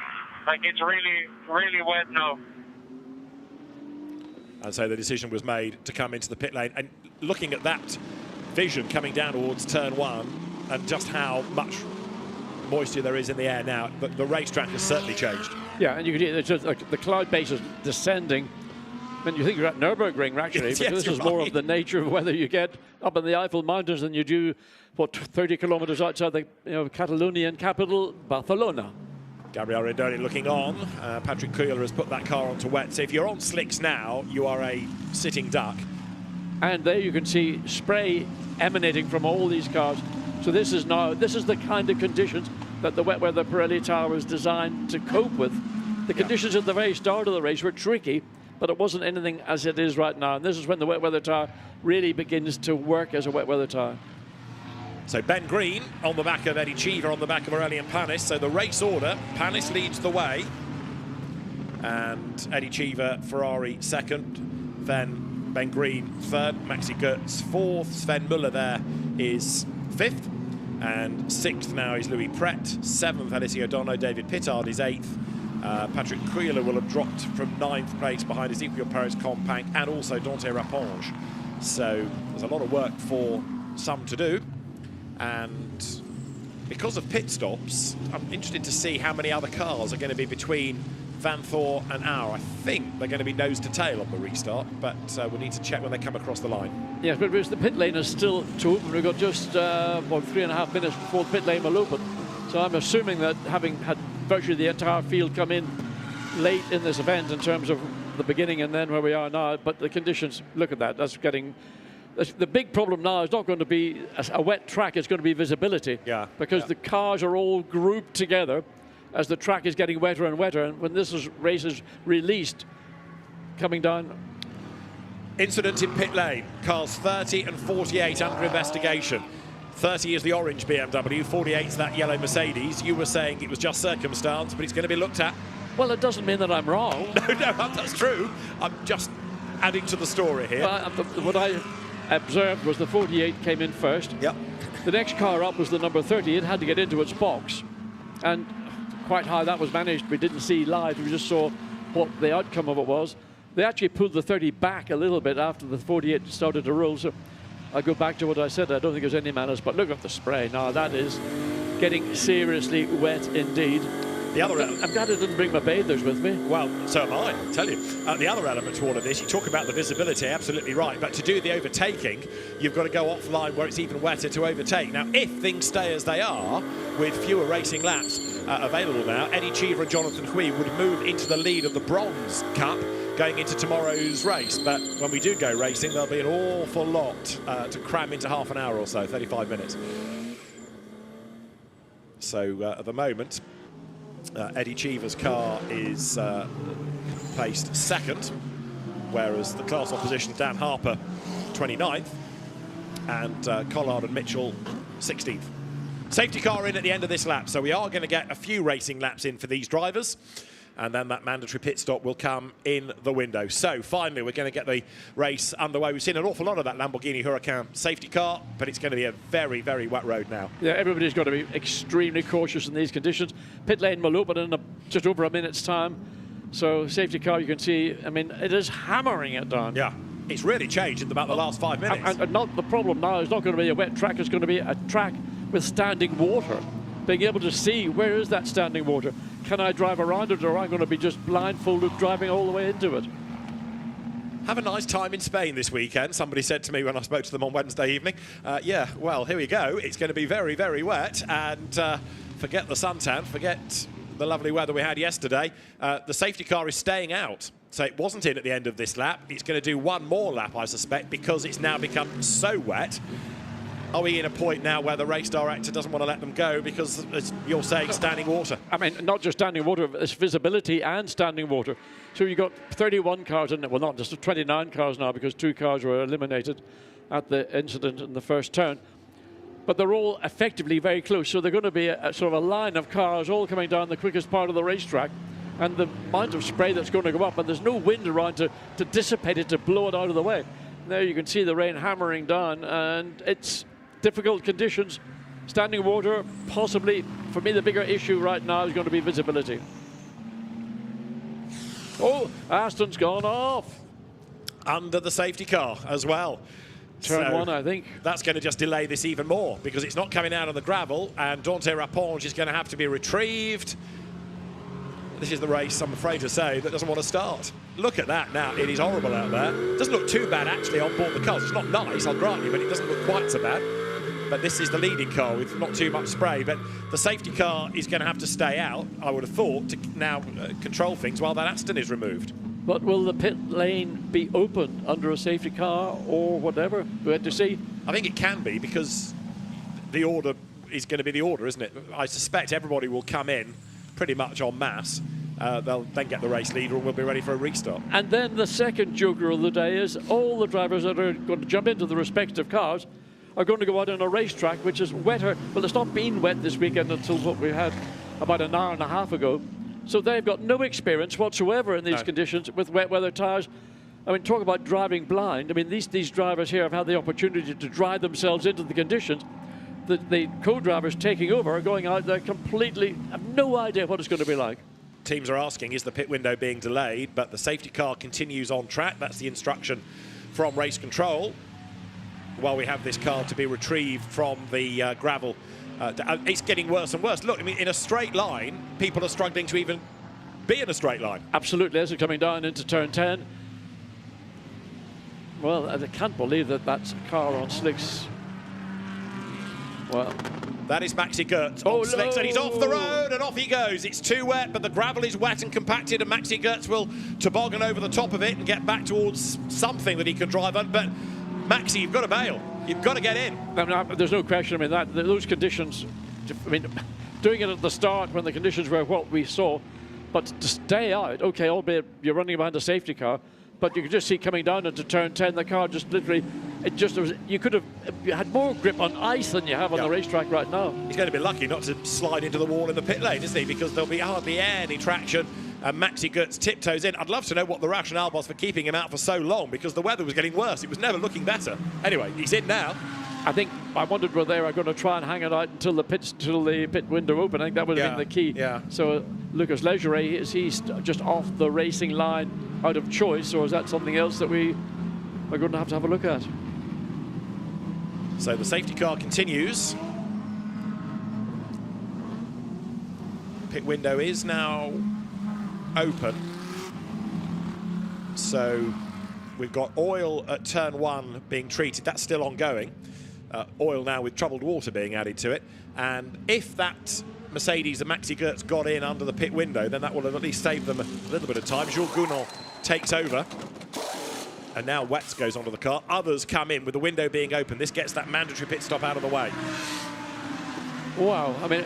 Like, it's really, really wet now. And so the decision was made to come into the pit lane. And looking at that vision coming down towards turn 1 and just how much moisture there is in the air now, but the racetrack has certainly changed. Yeah, and you can see it's just like the cloud base is descending. I mean, you think you're at Nürburgring, actually, Yes, but this is right. more of the nature of whether you get up in the Eiffel Mountains than you do, what, 30 kilometers outside the Catalonian capital, Barcelona. Gabriel Rindoni looking on. Patrick Cuéllar has put that car onto wet. So if you're on slicks now, you are a sitting duck. And there you can see spray emanating from all these cars. So this is the kind of conditions that the wet weather Pirelli Tower was designed to cope with. The conditions at the very start of the race were tricky, but it wasn't anything as it is right now. And this is when the wet weather tire really begins to work as a wet weather tire. So Ben Green on the back of Eddie Cheever, on the back of Aurélien Panis. So the race order, Panis leads the way. And Eddie Cheever, Ferrari second. Then Ben Green third, Maxi Goetz fourth. Sven Müller there is fifth. And 6th now is Louis Pret. 7th, Alessio Dono. David Pittard is 8th. Patrick Cuéllar will have dropped from 9th place behind Ezequiel Perez Compact and also Dante Rapponge. So there's a lot of work for some to do. And because of pit stops, I'm interested to see how many other cars are going to be between Vanthoor and Auer. I think they're going to be nose to tail on the restart, but we'll need to check when they come across the line. Yes, but the pit lane is still to open. We've got just 3.5 minutes before the pit lane will open. So I'm assuming that having had virtually the entire field come in late in this event in terms of the beginning and then where we are now, but the conditions, look at that, the big problem now is not going to be a wet track, it's going to be visibility. Yeah. Because the cars are all grouped together as the track is getting wetter and wetter, and when race is released, coming down. Incident in pit lane. Cars 30 and 48 under investigation. 30 is the orange BMW, 48 is that yellow Mercedes. You were saying it was just circumstance, but it's going to be looked at. Well, it doesn't mean that I'm wrong. No, that's true. I'm just adding to the story here. What I observed was the 48 came in first. Yep. The next car up was the number 30. It had to get into its box. And quite how that was managed, we didn't see live. We just saw what the outcome of it was. They actually pulled the 30 back a little bit after the 48 started to roll. So I go back to what I said. I don't think there's any manners, but look at the spray. Now that is getting seriously wet indeed. The other I'm glad I didn't bring my bathers with me. Well, so am I tell you. The other element to all of this, you talk about the visibility, absolutely right, but to do the overtaking, you've got to go offline where it's even wetter to overtake. Now, if things stay as they are, with fewer racing laps available now, Eddie Cheever and Jonathan Hui would move into the lead of the Bronze Cup going into tomorrow's race. But when we do go racing, there'll be an awful lot to cram into half an hour or so, 35 minutes. So at the moment, Eddie Cheever's car is placed second, whereas the class opposition, Dan Harper, 29th, and Collard and Mitchell, 16th. Safety car in at the end of this lap, so we are going to get a few racing laps in for these drivers. and then that mandatory pit stop will come in the window. So finally, we're going to get the race underway. We've seen an awful lot of that Lamborghini Huracan safety car, but it's going to be a very, very wet road now. Yeah, everybody's got to be extremely cautious in these conditions. Pit lane will open in just over a minute's time. So safety car, you can see, I mean, it is hammering it down. Yeah, it's really changed in about the last 5 minutes. And not the problem now is not going to be a wet track, it's going to be a track with standing water. Being able to see where is that standing water. Can I drive around it, or am I going to be just blindfolded driving all the way into it? Have a nice time in Spain this weekend, somebody said to me when I spoke to them on Wednesday evening. Yeah, well, here we go. It's going to be very, very wet, and forget the suntan, forget the lovely weather we had yesterday. The safety car is staying out, so it wasn't in at the end of this lap. It's going to do one more lap, I suspect, because it's now become so wet. Are we in a point now where the race director doesn't want to let them go because, as you're saying, standing water? I mean, not just standing water, it's visibility and standing water. So you've got 31 cars in it, well, not just 29 cars now, because 2 cars were eliminated at the incident in the first turn. But they're all effectively very close, so they're going to be a sort of a line of cars all coming down the quickest part of the racetrack, and the amount of spray that's going to go up, and there's no wind around to dissipate it, to blow it out of the way. There you can see the rain hammering down, and it's difficult conditions. Standing water, possibly, for me, the bigger issue right now is going to be visibility. Oh, Aston's gone off. Under the safety car as well. Turn 1, I think. That's going to just delay this even more because it's not coming out on the gravel, and Dante Raponge is going to have to be retrieved. This is the race, I'm afraid to say, that doesn't want to start. Look at that now. It is horrible out there. Doesn't look too bad, actually, on board the cars. It's not nice, I'll grant you, but it doesn't look quite so bad. But this is the leading car with not too much spray. But the safety car is going to have to stay out, I would have thought, to now control things while that Aston is removed. But will the pit lane be open under a safety car or whatever? We had to see. I think it can be, because the order is going to be the order, isn't it? I suspect everybody will come in pretty much en masse. They'll then get the race leader and we'll be ready for a restart. And then the second joker of the day is all the drivers that are going to jump into the respective cars are going to go out on a racetrack which is wetter. Well, it's not been wet this weekend until what we had about an hour and a half ago. So they've got no experience whatsoever in these conditions with wet weather tyres. I mean, talk about driving blind. I mean, these drivers here have had the opportunity to drive themselves into the conditions. The co-drivers taking over are going out there completely, have no idea what it's going to be like. Teams are asking, is the pit window being delayed? But the safety car continues on track. That's the instruction from race control. While we have this car to be retrieved from the gravel. It's getting worse and worse. Look, I mean, in a straight line, people are struggling to even be in a straight line. Absolutely, as they're coming down into turn 10. Well, I can't believe that that's a car on slicks. Well, that is Maxi Gertz on slicks, and he's off the road, and off he goes. It's too wet, but the gravel is wet and compacted, and Maxi Gertz will toboggan over the top of it and get back towards something that he can drive on. But Maxi, you've got to bail. You've got to get in. I mean, there's no question. I mean, those conditions, I mean, doing it at the start when the conditions were what we saw, but to stay out, okay, albeit you're running behind a safety car, but you could just see coming down into turn 10, the car just literally, you could have had more grip on ice than you have on the racetrack right now. He's going to be lucky not to slide into the wall in the pit lane, isn't he? Because there'll be hardly any traction. And Maxi Gertz tiptoes in. I'd love to know what the rationale was for keeping him out for so long, because the weather was getting worse. It was never looking better. Anyway, he's in now. I wondered whether they were going to try and hang it out until the pit window opened. I think that would have been the key. Yeah. So Lucas Leggeret, is he just off the racing line out of choice, or is that something else that we are going to have a look at? So the safety car continues. Pit window is now open. So we've got oil at turn 1 being treated. That's still ongoing. Oil now with troubled water being added to it. And if that Mercedes and Maxi Gertz got in under the pit window, then that will have at least saved them a little bit of time. Jules Gounon takes over. And now Wetz goes onto the car. Others come in with the window being open. This gets that mandatory pit stop out of the way. Wow. I mean,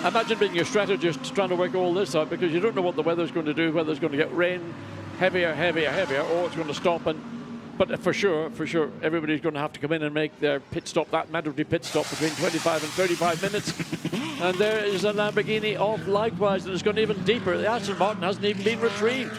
imagine being a strategist trying to work all this out, because you don't know what the weather's going to do, whether it's going to get rain heavier, or it's going to stop. And But for sure, everybody's going to have to come in and make their pit stop, that mandatory pit stop between 25 and 35 minutes. And there is a Lamborghini off likewise, and it's gone even deeper. The Aston Martin hasn't even been retrieved.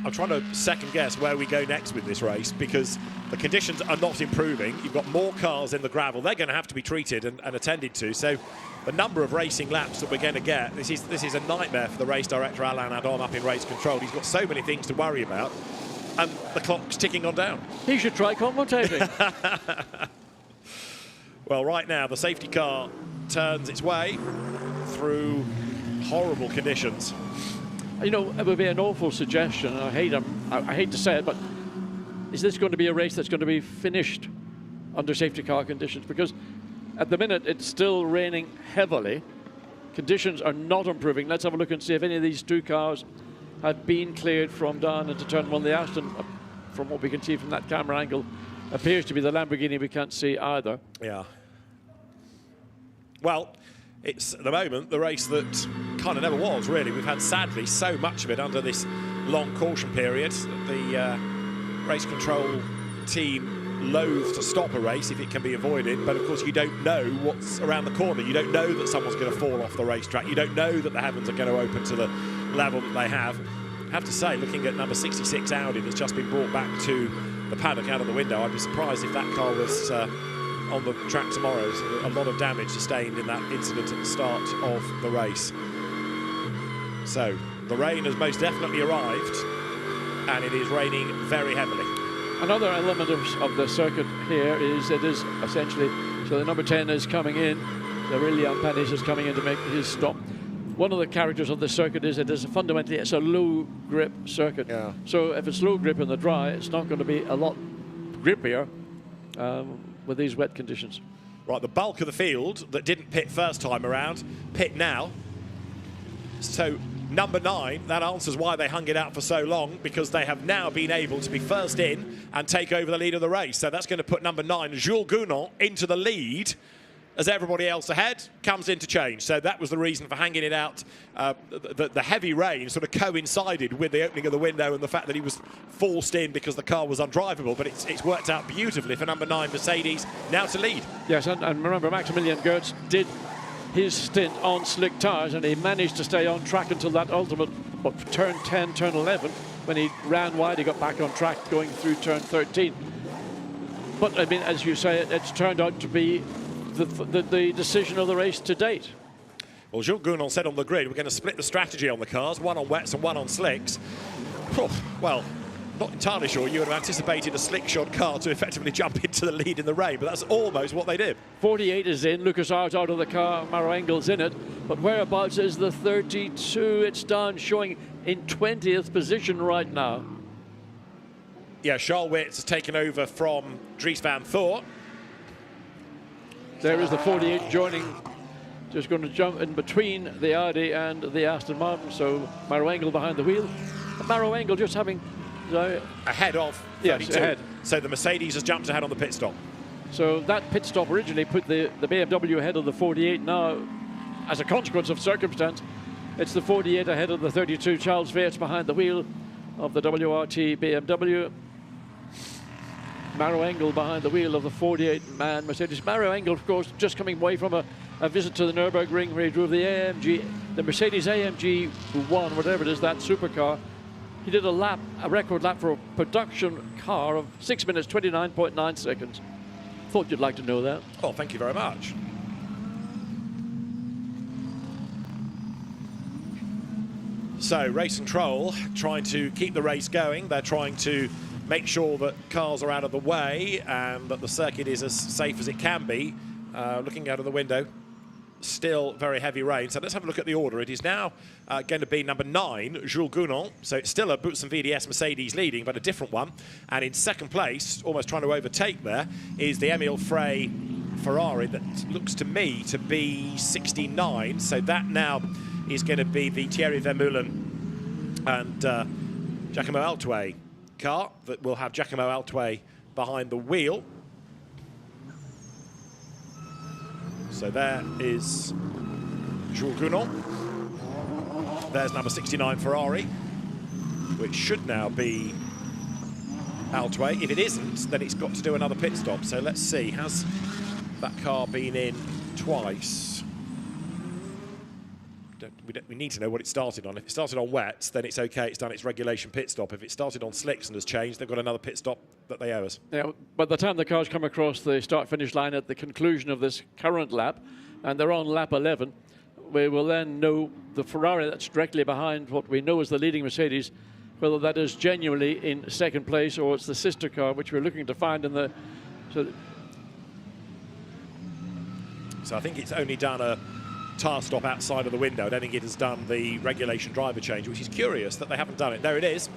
I'm trying to second guess where we go next with this race, because the conditions are not improving. You've got more cars in the gravel. They're going to have to be treated and attended to. So the number of racing laps that we're going to get, this is a nightmare for the race director, Alain Adon, up in race control. He's got so many things to worry about, and the clock's ticking on down. He should try commentating. Well, right now, the safety car turns its way through horrible conditions. You know, it would be an awful suggestion. I hate to say it, but is this going to be a race that's going to be finished under safety car conditions? Because at the minute, it's still raining heavily. Conditions are not improving. Let's have a look and see if any of these two cars have been cleared from down into turn one. The Aston, from what we can see from that camera angle, appears to be the Lamborghini. We can't see either. Yeah. Well, it's at the moment the race that kind of never was, really. We've had, sadly, so much of it under this long caution period. The race control team loathe to stop a race if it can be avoided, but of course you don't know what's around the corner. You don't know that someone's going to fall off the racetrack. You don't know that the heavens are going to open to the level that they have. I have to say, looking at number 66 Audi that's just been brought back to the paddock out of the window, I'd be surprised if that car was on the track tomorrow. A lot of damage sustained in that incident at the start of the race. So the rain has most definitely arrived, and it is raining very heavily. Another element of the circuit here is it is essentially, so the number 10 is coming in, the Aurelian Panis is coming in to make his stop. One of the characters of the circuit is it is fundamentally, it's a low grip circuit. Yeah. So if it's low grip in the dry, it's not going to be a lot grippier with these wet conditions. Right, the bulk of the field that didn't pit first time around, pit now. So number 9, that answers why they hung it out for so long, because they have now been able to be first in and take over the lead of the race. So that's going to put number 9, Jules Gounon, into the lead as everybody else ahead comes into change. So that was the reason for hanging it out. The heavy rain sort of coincided with the opening of the window and the fact that he was forced in because the car was undrivable, but it's worked out beautifully for number 9 Mercedes now to lead. Yes, and remember, Maximilian Goertz did his stint on slick tyres, and he managed to stay on track until that ultimate, turn 10, turn 11, when he ran wide. He got back on track going through turn 13. But I mean, as you say, it's turned out to be the decision of the race to date. Well, Jules Gounon said on the grid, we're going to split the strategy on the cars, one on wets and one on slicks. Well, not entirely sure you would have anticipated a slick-shod car to effectively jump into the lead in the rain, but that's almost what they did. 48 is in, Lucas Art out of the car, Maro Engel's in it, but whereabouts is the 32? It's down, showing in 20th position right now. Yeah, Charles Witz has taken over from Dries van Thor. There is the 48 joining, just going to jump in between the Audi and the Aston Martin, so Maro Engel behind the wheel. And Maro Engel just having... ahead of 32. Yes, ahead. So the Mercedes has jumped ahead on the pit stop. So that pit stop originally put the BMW ahead of the 48. Now, as a consequence of circumstance, it's the 48 ahead of the 32. Charles Weerts behind the wheel of the WRT BMW. Maro Engel behind the wheel of the 48-man Mercedes. Maro Engel, of course, just coming away from a visit to the Nürburgring where he drove the Mercedes AMG 1, whatever it is, that supercar. He did a record lap for a production car of 6 minutes, 29.9 seconds. Thought you'd like to know that. Oh, thank you very much. So, race control trying to keep the race going. They're trying to make sure that cars are out of the way and that the circuit is as safe as it can be. Looking out of the window, still very heavy rain. So let's have a look at the order. It is now going to be number 9, Jules Gounon. So it's still a Boots and VDS Mercedes leading, but a different one. And in second place, almost trying to overtake there, is the Emile Frey Ferrari that looks to me to be 69. So that now is going to be the Thierry Vermeulen and Giacomo Altoué car that will have Giacomo Altoué behind the wheel. So there is Jules Gounon. There's number 69 Ferrari, which should now be Altway. If it isn't, then it's got to do another pit stop. So let's see, has that car been in twice? We need to know what it started on. If it started on wets, then it's okay, it's done its regulation pit stop. If it started on slicks and has changed, they've got another pit stop that they owe us. Yeah, by the time the cars come across the start-finish line at the conclusion of this current lap, and they're on lap 11, we will then know the Ferrari that's directly behind what we know is the leading Mercedes, whether that is genuinely in second place or it's the sister car, which we're looking to find in the... So I think it's only done a tyre stop outside of the window. I don't think it has done the regulation driver change, which is curious that they haven't done it. There it is.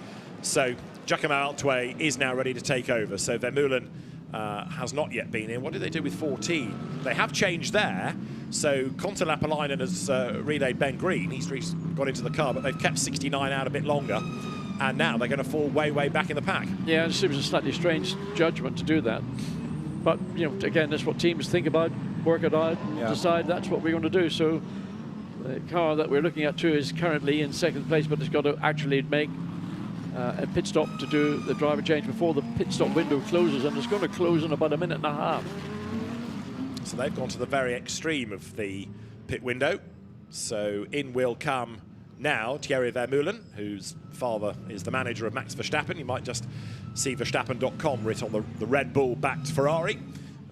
So Giacomo Altway is now ready to take over. So Vermeulen has not yet been in. What did they do with 14? They have changed there. So Kontalapalainen has relayed Ben Green. He's got into the car, but they've kept 69 out a bit longer. And now they're going to fall way, way back in the pack. Yeah, it seems a slightly strange judgment to do that. But, you know, again, that's what teams think about, work it out, decide that's what we're going to do. So the car that we're looking at too is currently in second place, but it's got to actually make a pit stop to do the driver change before the pit stop window closes, and it's going to close in about a minute and a half. So they've gone to the very extreme of the pit window. So in will come now Thierry Vermeulen, whose father is the manager of Max Verstappen. You might just see Verstappen.com writ on the Red Bull-backed Ferrari.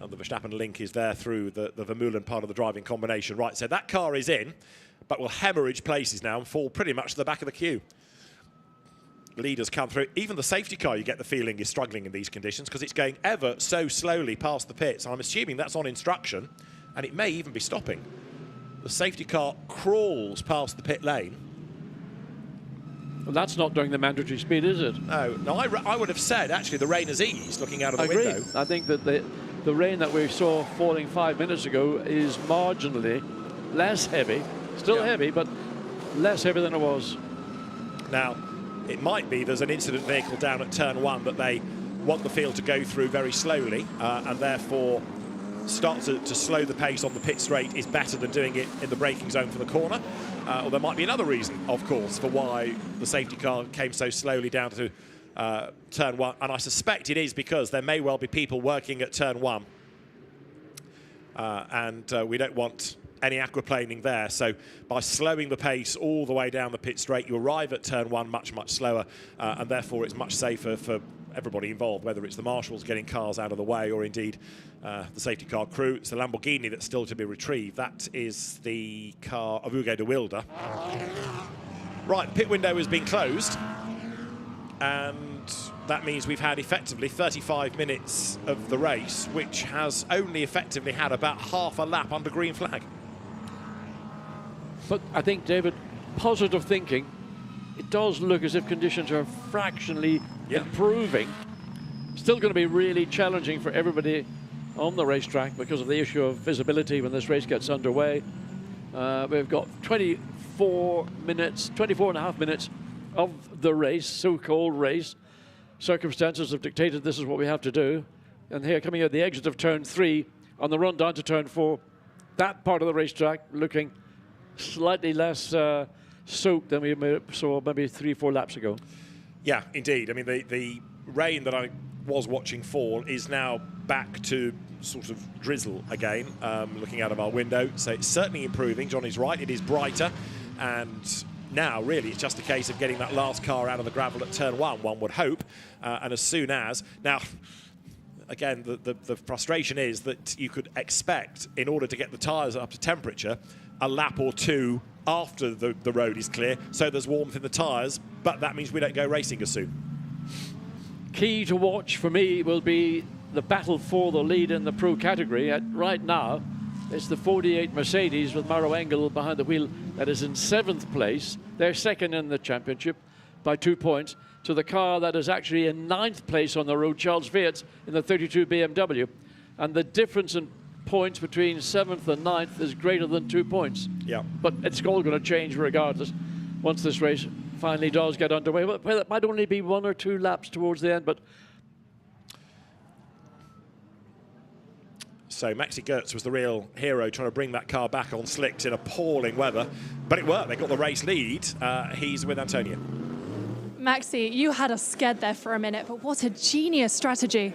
And the Verstappen link is there through the Vermeulen part of the driving combination. Right, so that car is in, but will hemorrhage places now and fall pretty much to the back of the queue. Leaders come through. Even the safety car, you get the feeling, is struggling in these conditions because it's going ever so slowly past the pits. I'm assuming that's on instruction, and it may even be stopping. The safety car crawls past the pit lane. Well, that's not doing the mandatory speed, is it? No, I would have said, actually, the rain has eased looking out of the window. I think that the rain that we saw falling 5 minutes ago is marginally less heavy. Still heavy, but less heavy than it was. Now, it might be there's an incident vehicle down at turn 1 that they want the field to go through very slowly, and therefore start to slow the pace on the pit straight is better than doing it in the braking zone for the corner. Or there might be another reason, of course, for why the safety car came so slowly down to turn 1. And I suspect it is because there may well be people working at turn 1. And we don't want any aquaplaning there. So by slowing the pace all the way down the pit straight, you arrive at turn 1 much, much slower. And therefore it's much safer for everybody involved, whether it's the marshals getting cars out of the way or indeed the safety car crew. It's the Lamborghini that's still to be retrieved. That is the car of Hugo de Wilde. Right, pit window has been closed, and that means we've had effectively 35 minutes of the race, which has only effectively had about half a lap under green flag. But I think, David, positive thinking, it does look as if conditions are fractionally improving. Still going to be really challenging for everybody on the racetrack because of the issue of visibility when this race gets underway. We've got 24 and a half minutes of the race, so-called race. Circumstances have dictated this is what we have to do. And here, coming at the exit of turn 3, on the run down to turn 4, that part of the racetrack looking slightly less soaked than we saw maybe 3-4 laps ago. Yeah, indeed. I mean, the rain that I was watching fall is now back to sort of drizzle again, looking out of our window. So it's certainly improving. Johnny's right. It is brighter. And now, really, it's just a case of getting that last car out of the gravel at turn 1, one would hope. And as soon as... Now, again, the frustration is that you could expect, in order to get the tyres up to temperature, a lap or two after the road is clear, so there's warmth in the tyres, but that means we don't go racing as soon. Key to watch for me will be the battle for the lead in the pro category. Right now, it's the 48 Mercedes with Mauro Engel behind the wheel that is in 7th place. They're second in the championship by 2 points to the car that is actually in 9th place on the road, Charles Fiat, in the 32 BMW. And the difference in points between 7th and 9th is greater than 2 points. Yeah. But it's all going to change regardless once this race finally does get underway. Well, it might only be 1 or 2 laps towards the end, but... So Maxi Goetz was the real hero trying to bring that car back on slicks in appalling weather. But it worked. They got the race lead. He's with Antonio. Maxi, you had us scared there for a minute, but what a genius strategy.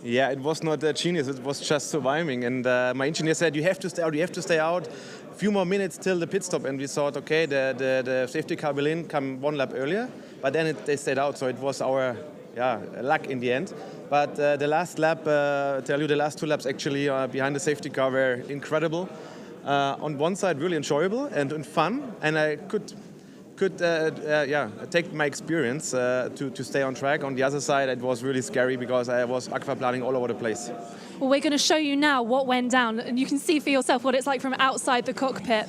Yeah, it was not genius, it was just surviving. And my engineer said, you have to stay out, you have to stay out. A few more minutes till the pit stop, and we thought, okay, the safety car will in, come one lap earlier. But then they stayed out, so it was our luck in the end. But the last lap, tell you, the last 2 laps actually behind the safety car were incredible. On one side, really enjoyable and fun, and I could take my experience to stay on track. On the other side, it was really scary because I was aquaplaning all over the place. Well, we're going to show you now what went down, and you can see for yourself what it's like from outside the cockpit.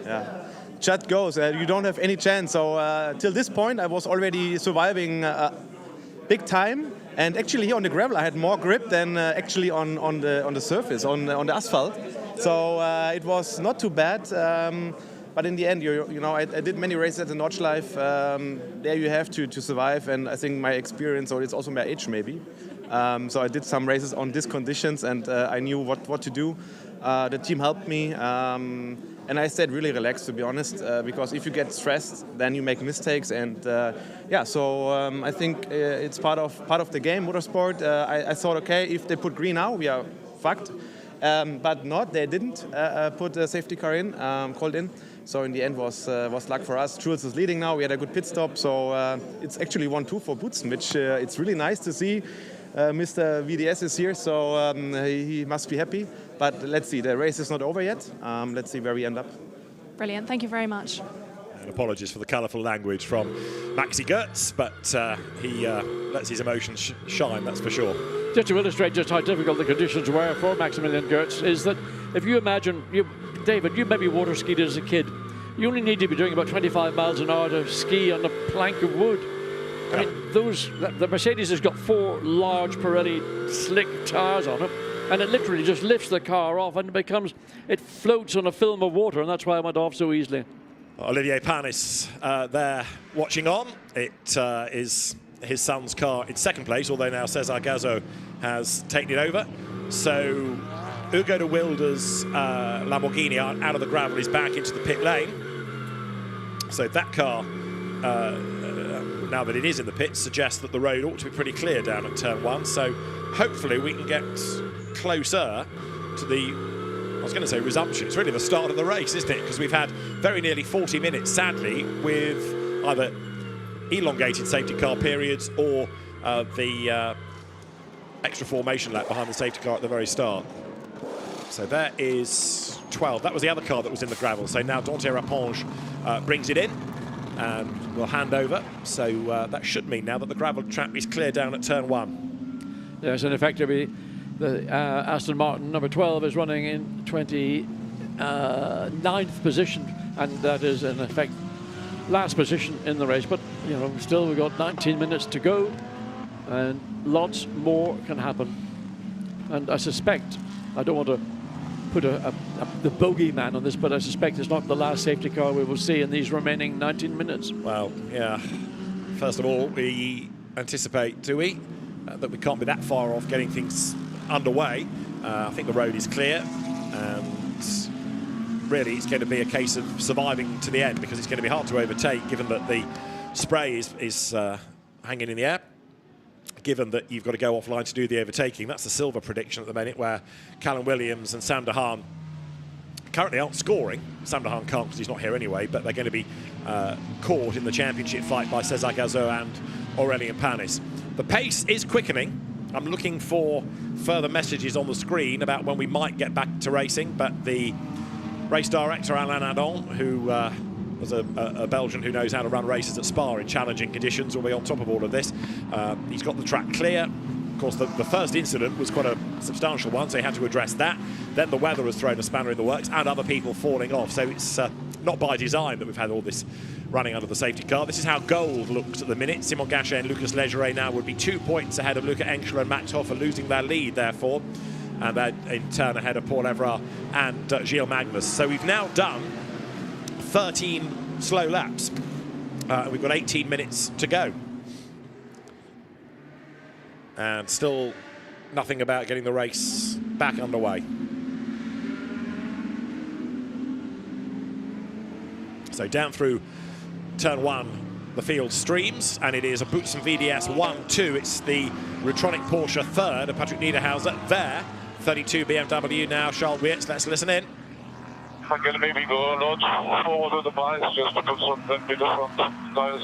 Yeah, chat goes. You don't have any chance. So till this point, I was already surviving big time. And actually, here on the gravel, I had more grip than actually on the surface, on the asphalt. So it was not too bad. But in the end, you know, I did many races at the Nordschleife. There you have to survive, and I think my experience, or it's also my age maybe. So I did some races on these conditions, and I knew what to do. The team helped me, and I stayed really relaxed, to be honest, because if you get stressed, then you make mistakes. And so I think it's part of the game, motorsport. I thought, okay, if they put green now, we are fucked. But not, they didn't put a safety car in, called in. So in the end was luck for us. Jules is leading now. We had a good pit stop. So it's actually 1-2 for Boutsen, which it's really nice to see. Mr. VDS is here, so he must be happy. But let's see, the race is not over yet. Let's see where we end up. Brilliant, thank you very much. And apologies for the colourful language from Maxi Goetz, but he lets his emotions shine, that's for sure. Just to illustrate just how difficult the conditions were for Maximilian Goetz, is that if you imagine, David, you maybe water skied as a kid. You only need to be doing about 25 miles an hour to ski on a plank of wood. I mean, the Mercedes has got 4 large Pirelli slick tires on it, and it literally just lifts the car off and it floats on a film of water, and that's why it went off so easily. Olivier Panis there watching on. It is his son's car in second place, although now Cesar Gazzo has taken it over. So Hugo de Wilder's Lamborghini out of the gravel is back into the pit lane. So that car, now that it is in the pit, suggests that the road ought to be pretty clear down at turn 1. So hopefully we can get closer to the, I was going to say resumption. It's really the start of the race, isn't it? Because we've had very nearly 40 minutes, sadly, with either elongated safety car periods or the extra formation lap behind the safety car at the very start. So there is 12. That was the other car that was in the gravel. So now Dante Raponge brings it in and will hand over. So that should mean now that the gravel trap is clear down at turn 1. Yes, and effectively the Aston Martin number 12 is running in 29th position, and that is in effect last position in the race. But you know, still we've got 19 minutes to go, and lots more can happen. And I suspect, I don't want to put the bogeyman on this, but I suspect it's not the last safety car we will see in these remaining 19 minutes. Well, yeah. First of all, we anticipate, do we, that we can't be that far off getting things underway. I think the road is clear, and really it's going to be a case of surviving to the end, because it's going to be hard to overtake given that the spray is hanging in the air, given that you've got to go offline to do the overtaking. That's the silver prediction at the minute, where Callum Williams and Sam de Haan currently aren't scoring. Sam de Haan can't because he's not here anyway, but they're going to be caught in the championship fight by Cesar Gazzo and Aurélien Panis. The pace is quickening. I'm looking for further messages on the screen about when we might get back to racing, but the race director, Alain Adon, who was a Belgian who knows how to run races at Spa in challenging conditions, will be on top of all of this. He's got the track clear. Of course, the first incident was quite a substantial one, so he had to address that. Then the weather has thrown a spanner in the works, and other people falling off. So it's not by design that we've had all this running under the safety car. This is how gold looks at the minute. Simon Gachet and Lucas Legeret now would be 2 points ahead of Luca Engschler and Max Hofer, losing their lead, therefore. And then in turn ahead of Paul Evra and Gilles Magnus. So we've now done 13 slow laps. We've got 18 minutes to go. And still nothing about getting the race back underway. So down through turn 1, the field streams, and it is a Boutsen VDS 1-2. It's the Rutronic Porsche third, of Patrick Niederhauser there. 32 BMW now, Charles Wirtz. Let's listen in. I'm going to maybe go a lot forward with the bias just to confirm them with the front tires.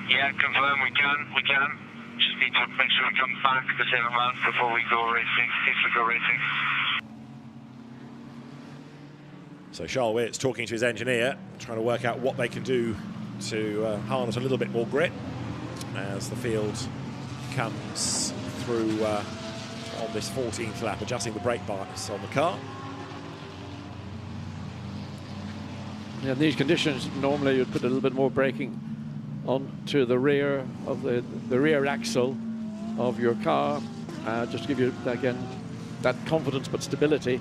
Yeah, confirm we can. Just need to make sure we come back the same amount before we go racing, if we go racing. So Charles Wirtz talking to his engineer, trying to work out what they can do to harness a little bit more grit as the field comes through on this 14th lap, adjusting the brake bias on the car. Yeah, in these conditions, normally you'd put a little bit more braking onto the rear of the rear axle of your car, just to give you, again, that confidence but stability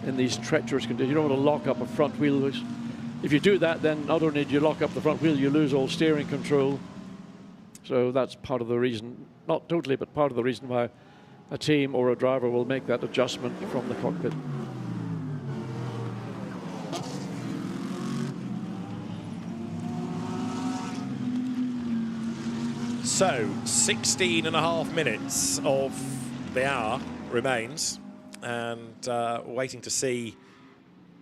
in these treacherous conditions. You don't want to lock up a front wheel. If you do that, then not only do you lock up the front wheel, you lose all steering control. So that's part of the reason, not totally, but part of the reason why a team or a driver will make that adjustment from the cockpit. So 16.5 minutes of the hour remains, and waiting to see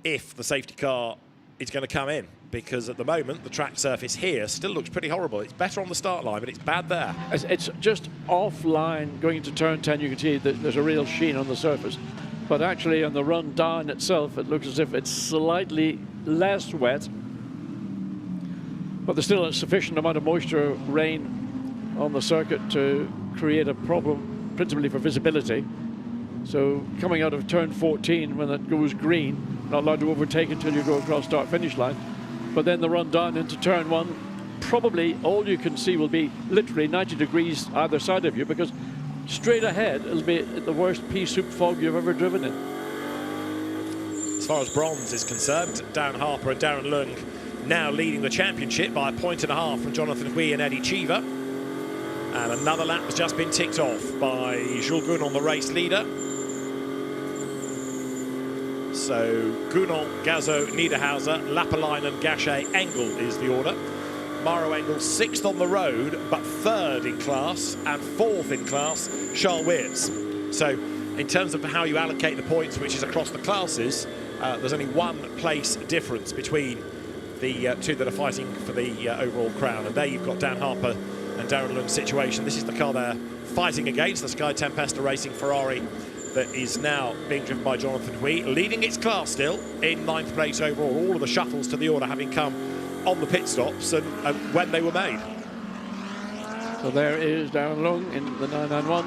if the safety car is going to come in, because at the moment the track surface here still looks pretty horrible. It's better on the start line, but it's bad there. It's just offline going into turn 10. You can see that there's a real sheen on the surface, but actually on the run down itself it looks as if it's slightly less wet, but there's still a sufficient amount of moisture, rain on the circuit to create a problem, principally for visibility. So coming out of turn 14, when it goes green, not allowed to overtake until you go across start-finish line. But then the run down into turn 1, probably all you can see will be literally 90 degrees either side of you, because straight ahead it'll be the worst pea soup fog you've ever driven in. As far as bronze is concerned, Dan Harper and Darren Lung now leading the championship by 1.5 points from Jonathan Hui and Eddie Cheever. And another lap has just been ticked off by Jules Gounon, the race leader. So Gounon, Gazzo, Niederhauser, Lapalainen, Gachet, Engel is the order. Mauro Engel 6th on the road, but 3rd in class, and 4th in class, Charles Wirtz. So in terms of how you allocate the points, which is across the classes, there's only 1 place difference between the two that are fighting for the overall crown. And there you've got Dan Harper and Darren Lung's situation. This is the car they're fighting against, the Sky Tempesta Racing Ferrari that is now being driven by Jonathan Hui, leading its class still in 9th place overall. All of the shuffles to the order having come on the pit stops and when they were made. So there is Darren Lung in the 991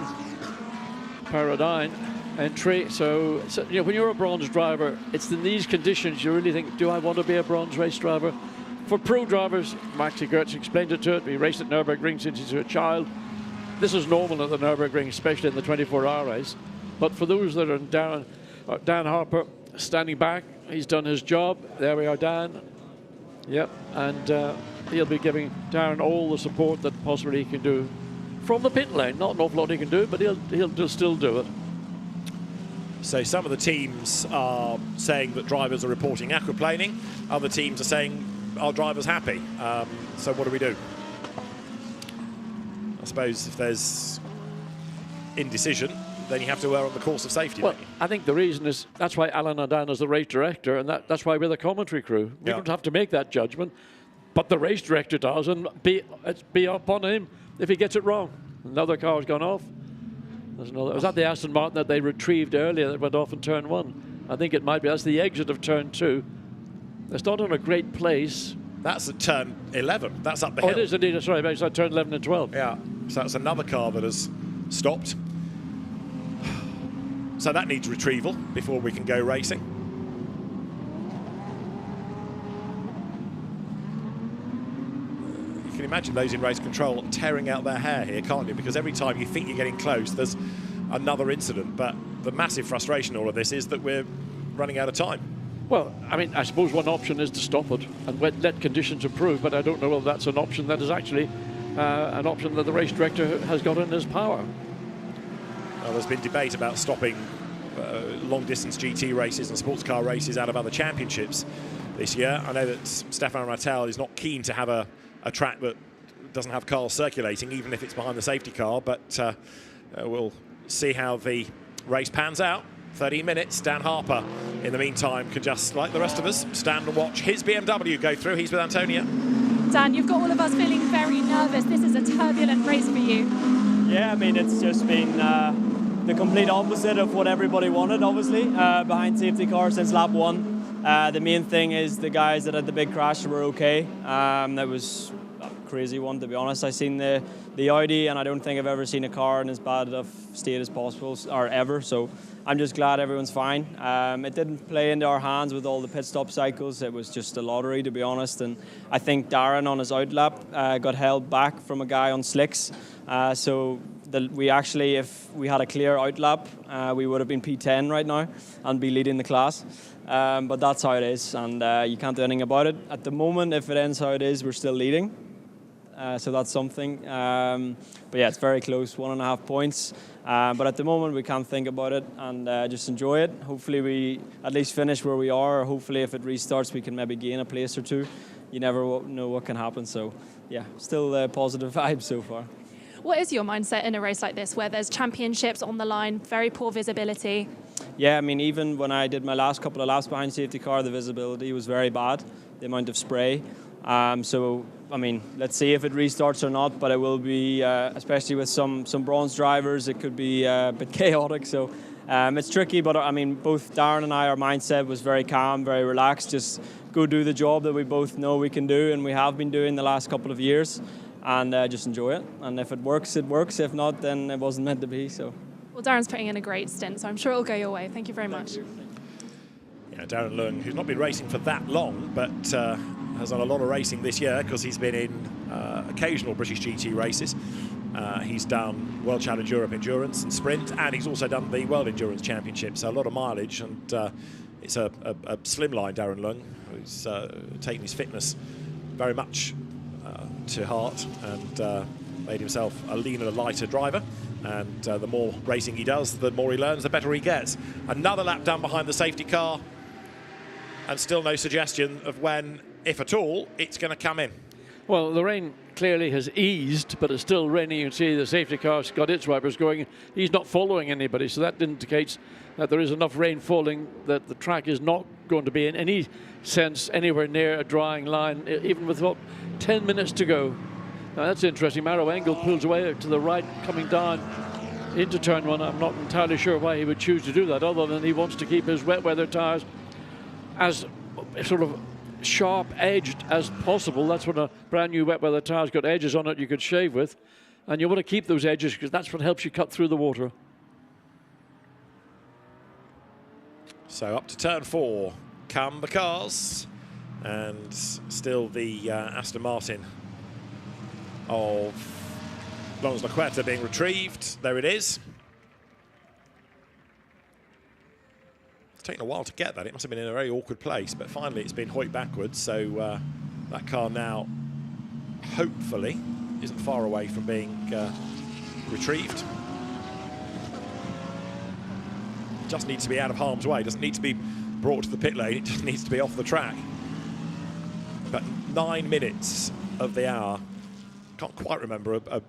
Paradigm entry. So you know, when you're a bronze driver, it's in these conditions you really think, do I want to be a bronze race driver? For pro drivers, Maxi Goetz explained it to it. He raced at Nürburgring since he's a child. This is normal at the Nürburgring, especially in the 24-hour race. But for those that are Dan Harper standing back, he's done his job. There we are, Dan. Yep, and he'll be giving Darren all the support that possibly he can do from the pit lane. Not an awful lot he can do, but he'll still do it. So some of the teams are saying that drivers are reporting aquaplaning. Other teams are saying, are drivers happy? So what do we do? I suppose if there's indecision, then you have to err on the course of safety. Well, I think the reason is that's why Alan Adan is the race director, and that's why we're the commentary crew. We don't have to make that judgment, but the race director does, and be up on him if he gets it wrong. Another car's gone off. There's another. Was that the Aston Martin that they retrieved earlier that went off in turn 1? I think it might be. That's the exit of turn 2. It's not in a great place. That's at turn 11. That's up the hill. Oh, it is indeed. Sorry, it's at turn 11 and 12. Yeah. So that's another car that has stopped. So that needs retrieval before we can go racing. You can imagine those in race control tearing out their hair here, can't you? Because every time you think you're getting close, there's another incident. But the massive frustration in all of this is that we're running out of time. Well, I mean, I suppose one option is to stop it and let conditions improve, but I don't know whether that's an option that is actually an option that the race director has got in his power. Well, there's been debate about stopping long-distance GT races and sports car races out of other championships this year. I know that Stefan Rattel is not keen to have a track that doesn't have cars circulating, even if it's behind the safety car, but we'll see how the race pans out. 13 minutes. Dan Harper, in the meantime, can just, like the rest of us, stand and watch his BMW go through. He's with Antonia. Dan, you've got all of us feeling very nervous. This is a turbulent race for you. Yeah, I mean, it's just been the complete opposite of what everybody wanted, obviously, behind safety car since lap 1. The main thing is the guys that had the big crash were okay. That was a crazy one, to be honest. I seen the Audi, and I don't think I've ever seen a car in as bad of state as possible, or ever, so I'm just glad everyone's fine. It didn't play into our hands with all the pit stop cycles. It was just a lottery, to be honest, and I think Darren on his outlap got held back from a guy on slicks, so we actually, if we had a clear outlap, we would have been P10 right now and be leading the class. But that's how it is, and you can't do anything about it. At the moment, if it ends how it is, we're still leading. So that's something. But yeah, it's very close, 1.5 points. But at the moment, we can't think about it and just enjoy it. Hopefully we at least finish where we are, or hopefully if it restarts, we can maybe gain a place or two. You never know what can happen. So yeah, still positive vibes so far. What is your mindset in a race like this, where there's championships on the line, very poor visibility? Yeah, I mean, even when I did my last couple of laps behind safety car, the visibility was very bad, the amount of spray. So, I mean, let's see if it restarts or not, but it will be, especially with some bronze drivers, it could be a bit chaotic. So it's tricky, but I mean, both Darren and I, our mindset was very calm, very relaxed, just go do the job that we both know we can do and we have been doing the last couple of years, and just enjoy it. And if it works, it works. If not, then it wasn't meant to be. So. Well, Darren's putting in a great stint, so I'm sure it'll go your way. Thank you very much. Yeah, Darren Leung, who's not been racing for that long, but has done a lot of racing this year because he's been in occasional British GT races. He's done World Challenge Europe Endurance and Sprint, and he's also done the World Endurance Championship, so a lot of mileage, and it's a slimline Darren Leung, who's taken his fitness very much to heart and made himself a leaner, lighter driver. And the more racing he does, the more he learns, the better he gets. Another lap done behind the safety car, and still no suggestion of when, if at all, it's going to come in. Well, the rain clearly has eased, but it's still raining. You can see the safety car's got its wipers going. He's not following anybody, so that indicates that there is enough rain falling that the track is not going to be in any sense anywhere near a drying line, even with about 10 minutes to go. Now that's interesting. Maro Engel pulls away to the right, coming down into turn 1. I'm not entirely sure why he would choose to do that, other than he wants to keep his wet weather tyres as sort of sharp-edged as possible. That's when a brand new wet weather tyre's got edges on it you could shave with, and you want to keep those edges because that's what helps you cut through the water. So up to turn 4 come the cars, and still the Aston Martin of Lawrence Laqueta being retrieved. There it is. It's taken a while to get that. It must have been in a very awkward place, but finally it's been hoiked backwards, so that car now hopefully isn't far away from being retrieved. Just needs to be out of harm's way. Doesn't need to be brought to the pit lane. It just needs to be off the track. But 9 minutes of the hour. Can't quite remember a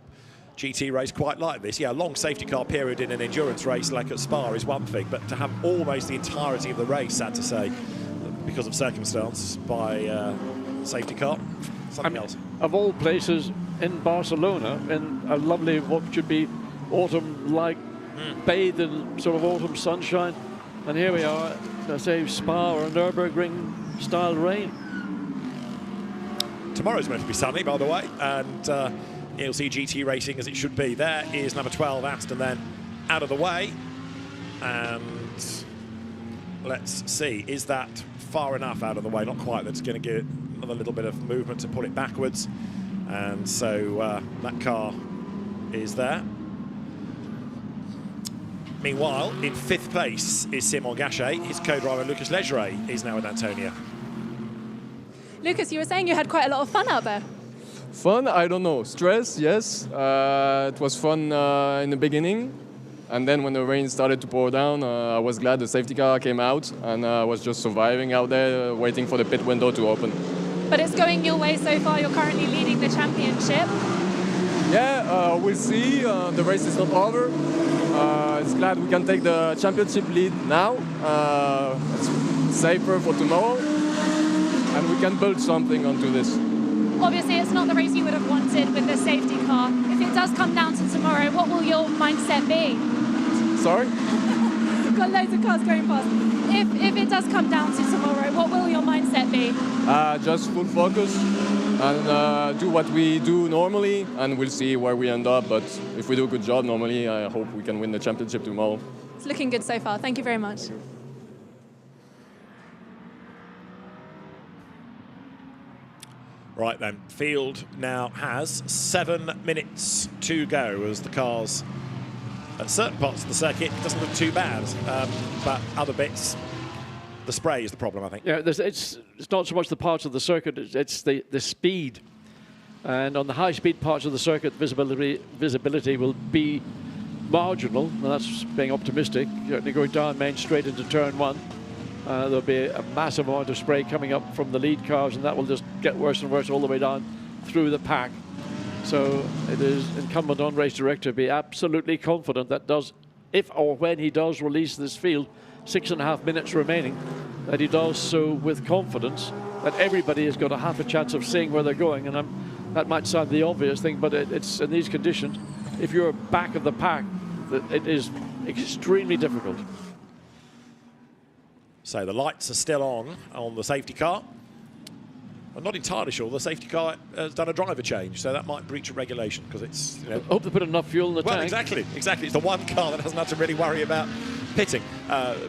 GT race quite like this. Yeah, a long safety car period in an endurance race like at Spa is one thing, but to have almost the entirety of the race, sad to say, because of circumstance, by safety car, something else. Of all places, in Barcelona, in a lovely, what should be autumn-like, bathed in sort of autumn sunshine, and here we are, let's say Spa or Nürburgring-style rain. Tomorrow's meant to be sunny, by the way, and you'll see GT racing as it should be. There is number 12, Aston, then out of the way. And let's see, is that far enough out of the way? Not quite. That's going to give it another little bit of movement to pull it backwards. And so that car is there. Meanwhile, in 5th place is Simon Gachet. His co-driver, Lucas Legere, is now with Antonia. Lucas, you were saying you had quite a lot of fun out there. Fun? I don't know. Stress, yes. It was fun in the beginning. And then when the rain started to pour down, I was glad the safety car came out, and I was just surviving out there, waiting for the pit window to open. But it's going your way so far. You're currently leading the championship. Yeah, we'll see. The race is not over. It's glad we can take the championship lead now. It's safer for tomorrow, and we can build something onto this. Obviously, it's not the race you would have wanted with the safety car. If it does come down to tomorrow, what will your mindset be? Sorry? We've got loads of cars going past. If it does come down to tomorrow, what will your mindset be? Just full focus and do what we do normally, and we'll see where we end up. But if we do a good job normally, I hope we can win the championship tomorrow. It's looking good so far. Thank you very much. Right then, field now has 7 minutes to go as the cars at certain parts of the circuit doesn't look too bad, but other bits, the spray is the problem, I think. Yeah, it's not so much the parts of the circuit, it's the speed. And on the high-speed parts of the circuit, visibility will be marginal, and that's being optimistic. Certainly going down Main Straight into turn 1. There'll be a massive amount of spray coming up from the lead cars, and that will just get worse and worse all the way down through the pack. So it is incumbent on race director to be absolutely confident that if or when he does release this field, 6.5 minutes remaining, that he does so with confidence, that everybody has got a half a chance of seeing where they're going. And that might sound the obvious thing, but it's in these conditions, if you're back of the pack, it is extremely difficult. So the lights are still on the safety car. I'm not entirely sure the safety car has done a driver change, so that might breach a regulation because it's. You know, I hope they put enough fuel in the tank. Well, exactly. It's the one car that hasn't had to really worry about pitting.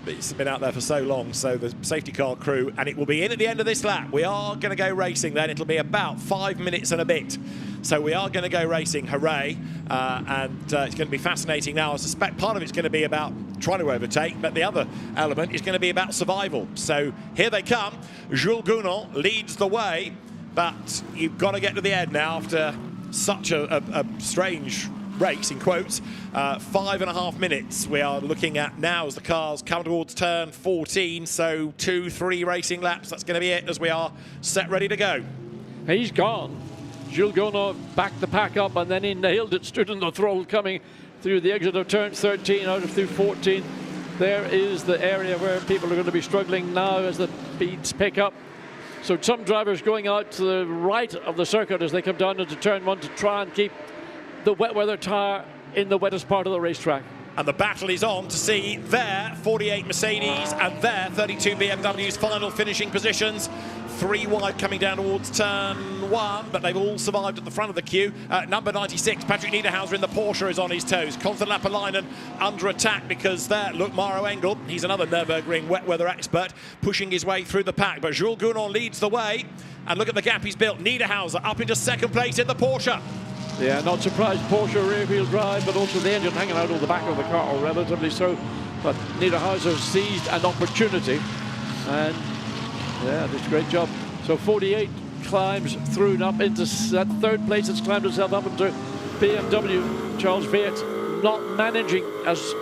It's been out there for so long, so the safety car crew, and it will be in at the end of this lap. We are going to go racing then. It'll be about 5 minutes and a bit. So we are going to go racing, hooray, and it's going to be fascinating now. I suspect part of it's going to be about trying to overtake, but the other element is going to be about survival. So here they come. Jules Gounon leads the way, but you've got to get to the end now after such a strange race, in quotes. 5.5 minutes we are looking at now as the cars come towards turn 14, so 2-3 racing laps. That's going to be it as we are set ready to go. He's gone. Jules Gounon backed the pack up, and then he nailed it, stood in the throttle coming through the exit of turn 13 out of through 14. There is the area where people are going to be struggling now as the speeds pick up. So some drivers going out to the right of the circuit as they come down into turn 1 to try and keep the wet weather tyre in the wettest part of the racetrack. And the battle is on to see their 48 Mercedes and their 32 BMW's final finishing positions. 3 wide coming down towards turn 1, but they've all survived at the front of the queue. Number 96, Patrick Niederhauser in the Porsche is on his toes. Constant Lapalainen under attack because there, look, Maro Engel, he's another Nürburgring wet weather expert, pushing his way through the pack. But Jules Gounon leads the way, and look at the gap he's built. Niederhauser up into second place in the Porsche. Yeah, not surprised, Porsche rear-wheel drive, but also the engine hanging out of the back of the car, or relatively so. But Niederhauser seized an opportunity, and yeah, did a great job. So 48 climbs through and up into that third place. It's climbed itself up into BMW. Charles Viet not managing as,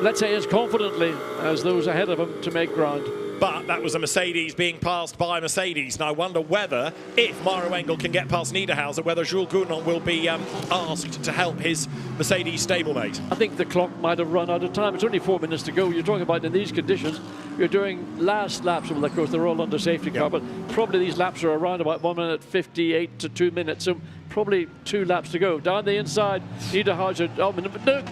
let's say, as confidently as those ahead of him to make ground. But that was a Mercedes being passed by Mercedes. And I wonder whether, if Maro Engel can get past Niederhauser, whether Jules Gounon will be asked to help his Mercedes stablemate. I think the clock might have run out of time. It's only 4 minutes to go. You're talking about in these conditions, you're doing last laps. Well, of course, they're all under safety car, but probably these laps are around about 1 minute 58 to 2 minutes. So probably 2 laps to go. Down the inside, Niederhauser. Oh,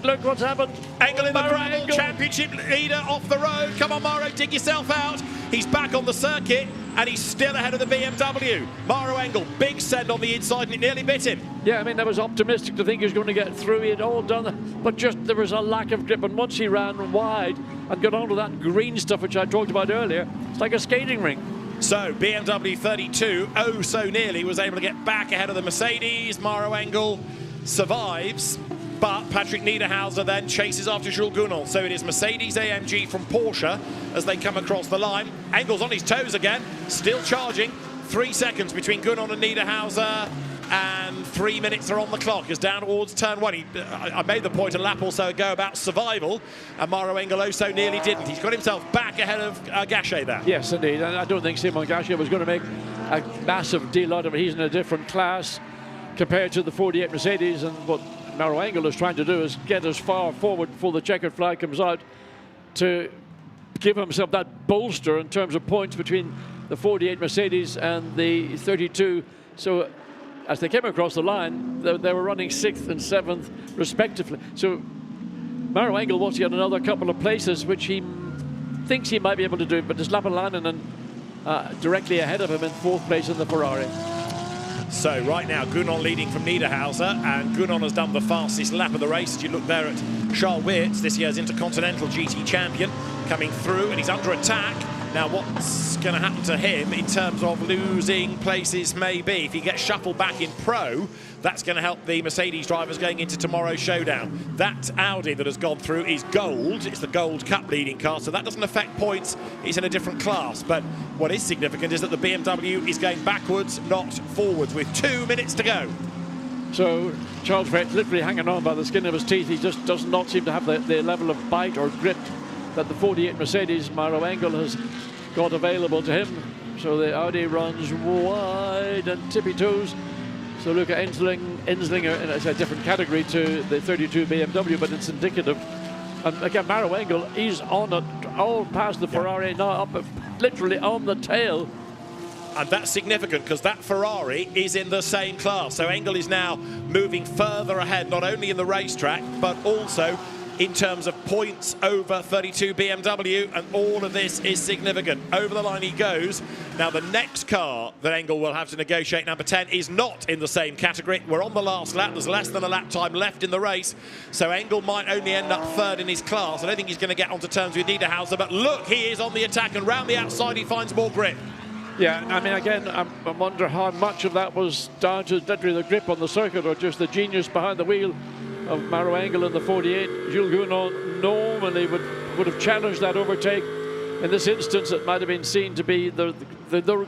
look what's happened. Engel in the gravel, championship leader off the road. Come on, Maro, dig yourself out. He's back on the circuit, and he's still ahead of the BMW. Maro Engel, big send on the inside, and it nearly bit him. Yeah, I mean, that was optimistic to think he was going to get through. He had all done, but just there was a lack of grip. And once he ran wide and got onto that green stuff, which I talked about earlier, it's like a skating rink. So BMW 32, oh so nearly, was able to get back ahead of the Mercedes. Maro Engel survives, but Patrick Niederhauser then chases after Jules Gounon. So it is Mercedes AMG from Porsche as they come across the line. Engel's on his toes again, still charging. 3 seconds between Gounon and Niederhauser. and 3 minutes are on the clock as down towards turn 1. I made the point a lap or so ago about survival, and Mauro Engel so nearly didn't. He's got himself back ahead of Gachet there. Yes, indeed. And I don't think Simon Gachet was going to make a massive deal out of it. He's in a different class compared to the 48 Mercedes, and what Mauro Engel is trying to do is get as far forward before the checkered flag comes out to give himself that bolster in terms of points between the 48 Mercedes and the 32. So as they came across the line, they were running 6th and 7th respectively. So Mauro Engel wants to get another couple of places, which he thinks he might be able to do, but there's Lapalainen directly ahead of him in 4th place in the Ferrari. So right now, Gunon leading from Niederhauser, and Gunon has done the fastest lap of the race. As you look there at Charles Weerts, this year's Intercontinental GT champion, coming through, and he's under attack. Now, what's going to happen to him in terms of losing places maybe? If he gets shuffled back in Pro, that's going to help the Mercedes drivers going into tomorrow's showdown. That Audi that has gone through is gold. It's the Gold Cup leading car, so that doesn't affect points. It's in a different class. But what is significant is that the BMW is going backwards, not forwards, with 2 minutes to go. So Charles Weerts literally hanging on by the skin of his teeth. He just does not seem to have the level of bite or grip that the 48 Mercedes Mauro Engel has got available to him. So the Audi runs wide and tippy toes. So Luca Enslinger, and it's a different category to the 32 BMW, but it's indicative. And again, Mauro Engel, he's on it all past the Ferrari now, up literally on the tail. And that's significant because that Ferrari is in the same class. So Engel is now moving further ahead, not only in the racetrack, but also in terms of points over 32 BMW, and all of this is significant. Over the line he goes. Now the next car that Engel will have to negotiate, number 10, is not in the same category. We're on the last lap. There's less than a lap time left in the race, so Engel might only end up 3rd in his class. I don't think he's going to get onto terms with Niederhauser, but look, he is on the attack, and round the outside he finds more grip. Yeah, I mean, again, I wonder how much of that was down to literally the grip on the circuit or just the genius behind the wheel of Mauro Engel in the 48. Jules Gunon normally would have challenged that overtake. In this instance, it might have been seen to be the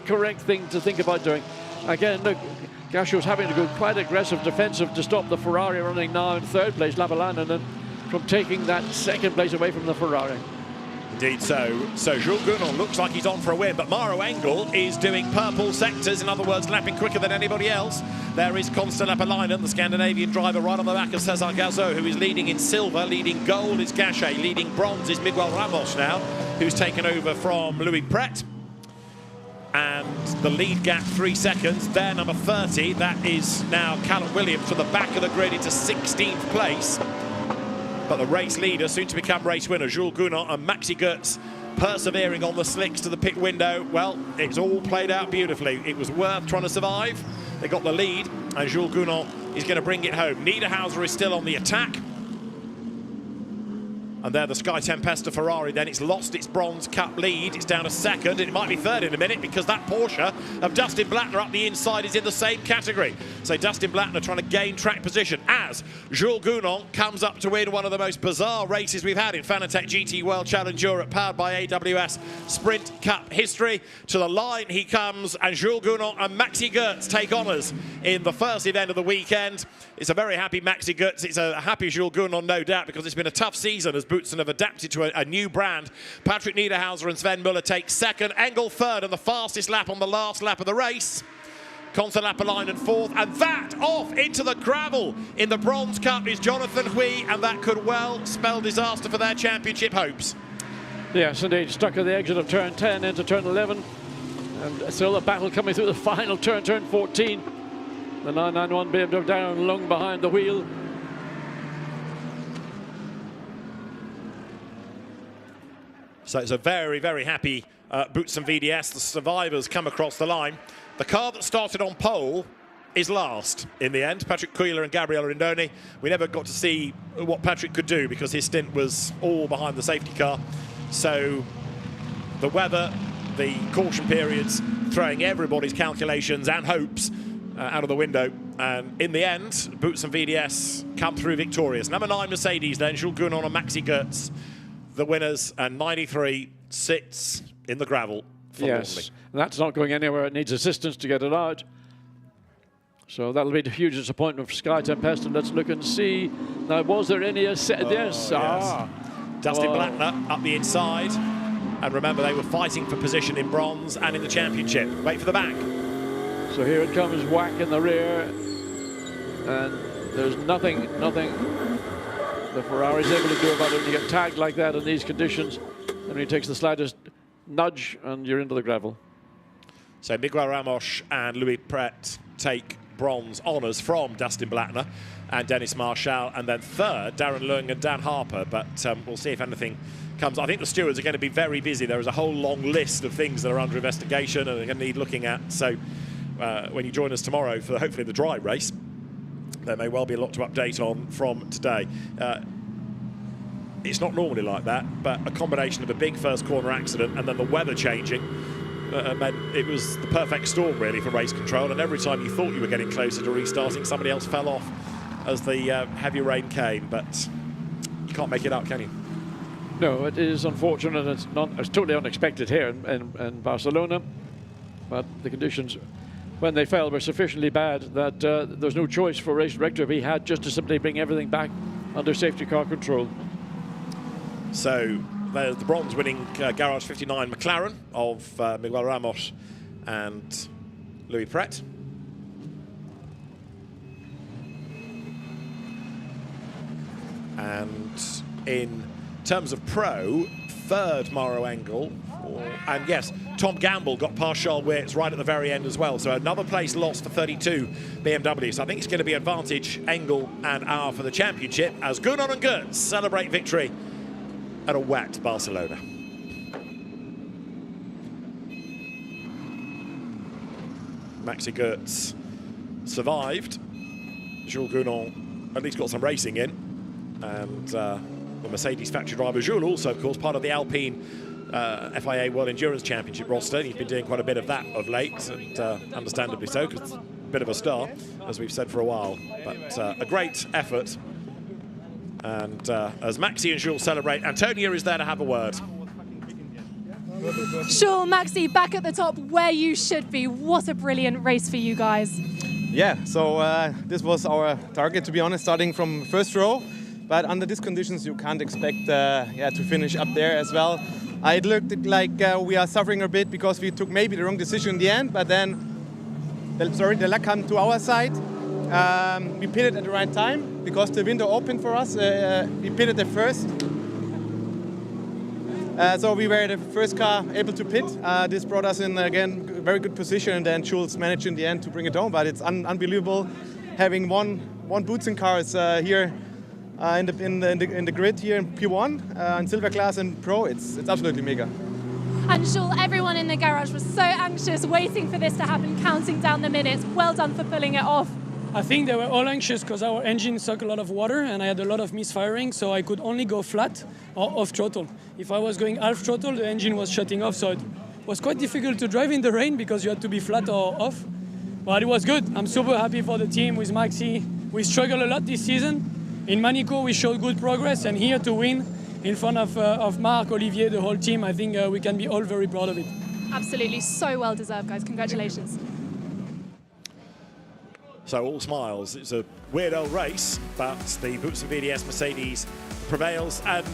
correct thing to think about doing. Again, look, Gachet was having to go quite aggressive defensive to stop the Ferrari running now in 3rd place, Lapalainen, from taking that 2nd place away from the Ferrari. Indeed so. So Jules Gunon looks like he's on for a win, but Mauro Engel is doing purple sectors, in other words, lapping quicker than anybody else. There is Constant Lapalainen, the Scandinavian driver, right on the back of Cesar Gazot, who is leading in silver. Leading gold is Gachet. Leading bronze is Miguel Ramos now, who's taken over from Louis Pret. And the lead gap 3 seconds. There, number 30, that is now Callum Williams to the back of the grid into 16th place. But the race leader, soon to become race winner, Jules Gunon, and Maxi Goetz persevering on the slicks to the pit window. Well, it's all played out beautifully. It was worth trying to survive. They got the lead, and Jules Gunon is going to bring it home. Niederhauser is still on the attack. And there, the Sky Tempesta Ferrari, then it's lost its Bronze Cup lead. It's down to 2nd. It might be 3rd in a minute because that Porsche of Dustin Blattner up the inside is in the same category. So Dustin Blattner trying to gain track position as Jules Gunon comes up to win one of the most bizarre races we've had in Fanatec GT World Challenge Europe, powered by AWS Sprint Cup history. To the line he comes, and Jules Gunon and Maxi Goetz take honours in the first event of the weekend. It's a very happy Maxi Goetz. It's a happy Jules Gunon, no doubt, because it's been a tough season as Boutsen have adapted to a new brand. Patrick Niederhauser and Sven Müller take 2nd, Engel 3rd, and the fastest lap on the last lap of the race. Constant Lapalainen 4th, and that off into the gravel in the Bronze Cup is Jonathan Hui, and that could well spell disaster for their championship hopes. Yes, indeed, stuck at the exit of turn 10 into turn 11, and still a battle coming through the final turn 14. The 991 BMW down long behind the wheel. So it's a very, very happy Boutsen VDS. The survivors come across the line. The car that started on pole is last in the end. Patrick Kuiler and Gabriele Rindoni. We never got to see what Patrick could do because his stint was all behind the safety car. So the weather, the caution periods, throwing everybody's calculations and hopes out of the window. And in the end, Boutsen VDS come through victorious. Number 9 Mercedes then, Jules Gunon and Maxi Goetz, the winners, and 93 sits in the gravel. Yes, and that's not going anywhere. It needs assistance to get it out. So that'll be a huge disappointment for Sky Tempest. And let's look and see. Now, was there any... yes. Dustin Blattner up the inside. And remember, they were fighting for position in bronze and in the championship. Wait for the back. So here it comes, whack in the rear. And there's nothing the Ferrari's able to do about it. When you get tagged like that in these conditions, and he takes the slightest nudge and you're into the gravel. So Miguel Ramos and Louis Pret take bronze honours from Dustin Blattner and Dennis Marshall, and then third, Darren Leung and Dan Harper. But we'll see if anything comes. I think the stewards are going to be very busy. There is a whole long list of things that are under investigation and they're going to need looking at. So when you join us tomorrow for hopefully the dry race, there may well be a lot to update on from today. It's not normally like that, but a combination of a big first corner accident and then the weather changing meant it was the perfect storm really for race control, and every time you thought you were getting closer to restarting, somebody else fell off as the heavy rain came. But you can't make it up, can you? No, it is unfortunate. It's totally unexpected here in Barcelona, but the conditions when they fell were sufficiently bad that there's no choice for race director. He had just to simply bring everything back under safety car control. So there's the bronze-winning Garage 59 McLaren of Miguel Ramos and Louis Pret. And in terms of pro, third Mauro Engel. And yes, Tom Gamble got past Charles Wirtz right at the very end as well. So another place lost for 32 BMW. So I think it's going to be advantage Engel and Auer for the championship as Gounon and Goetz celebrate victory at a wet Barcelona. Maxi Goetz survived. Jules Gounon at least got some racing in. And the Mercedes factory driver Jules also, of course, part of the Alpine FIA World Endurance Championship roster. He's been doing quite a bit of that of late, and understandably so, because it's a bit of a star, as we've said for a while. But a great effort. And as Maxi and Jules celebrate, Antonia is there to have a word. Jules, Maxi, back at the top where you should be. What a brilliant race for you guys. Yeah, so this was our target, to be honest, starting from first row. But under these conditions, you can't expect to finish up there as well. It looked like we are suffering a bit because we took maybe the wrong decision in the end, but then, the luck came to our side. We pitted at the right time because the window opened for us. We pitted the first. So we were the first car able to pit. This brought us in, again, a very good position, and then Jules managed in the end to bring it home. But it's unbelievable having one Boutsen cars here in the grid here in P1, in Silver Class and Pro. It's absolutely mega. And Jules, everyone in the garage was so anxious, waiting for this to happen, counting down the minutes. Well done for pulling it off. I think they were all anxious because our engine sucked a lot of water and I had a lot of misfiring, so I could only go flat or off throttle. If I was going half throttle, the engine was shutting off, so it was quite difficult to drive in the rain because you had to be flat or off. But it was good. I'm super happy for the team with Maxi. We struggled a lot this season. In Monaco, we showed good progress, and here to win in front of Marc, Olivier, the whole team, I think we can be all very proud of it. Absolutely, so well deserved, guys. Congratulations. So all smiles. It's a weird old race, but the Boutsen VDS Mercedes prevails, and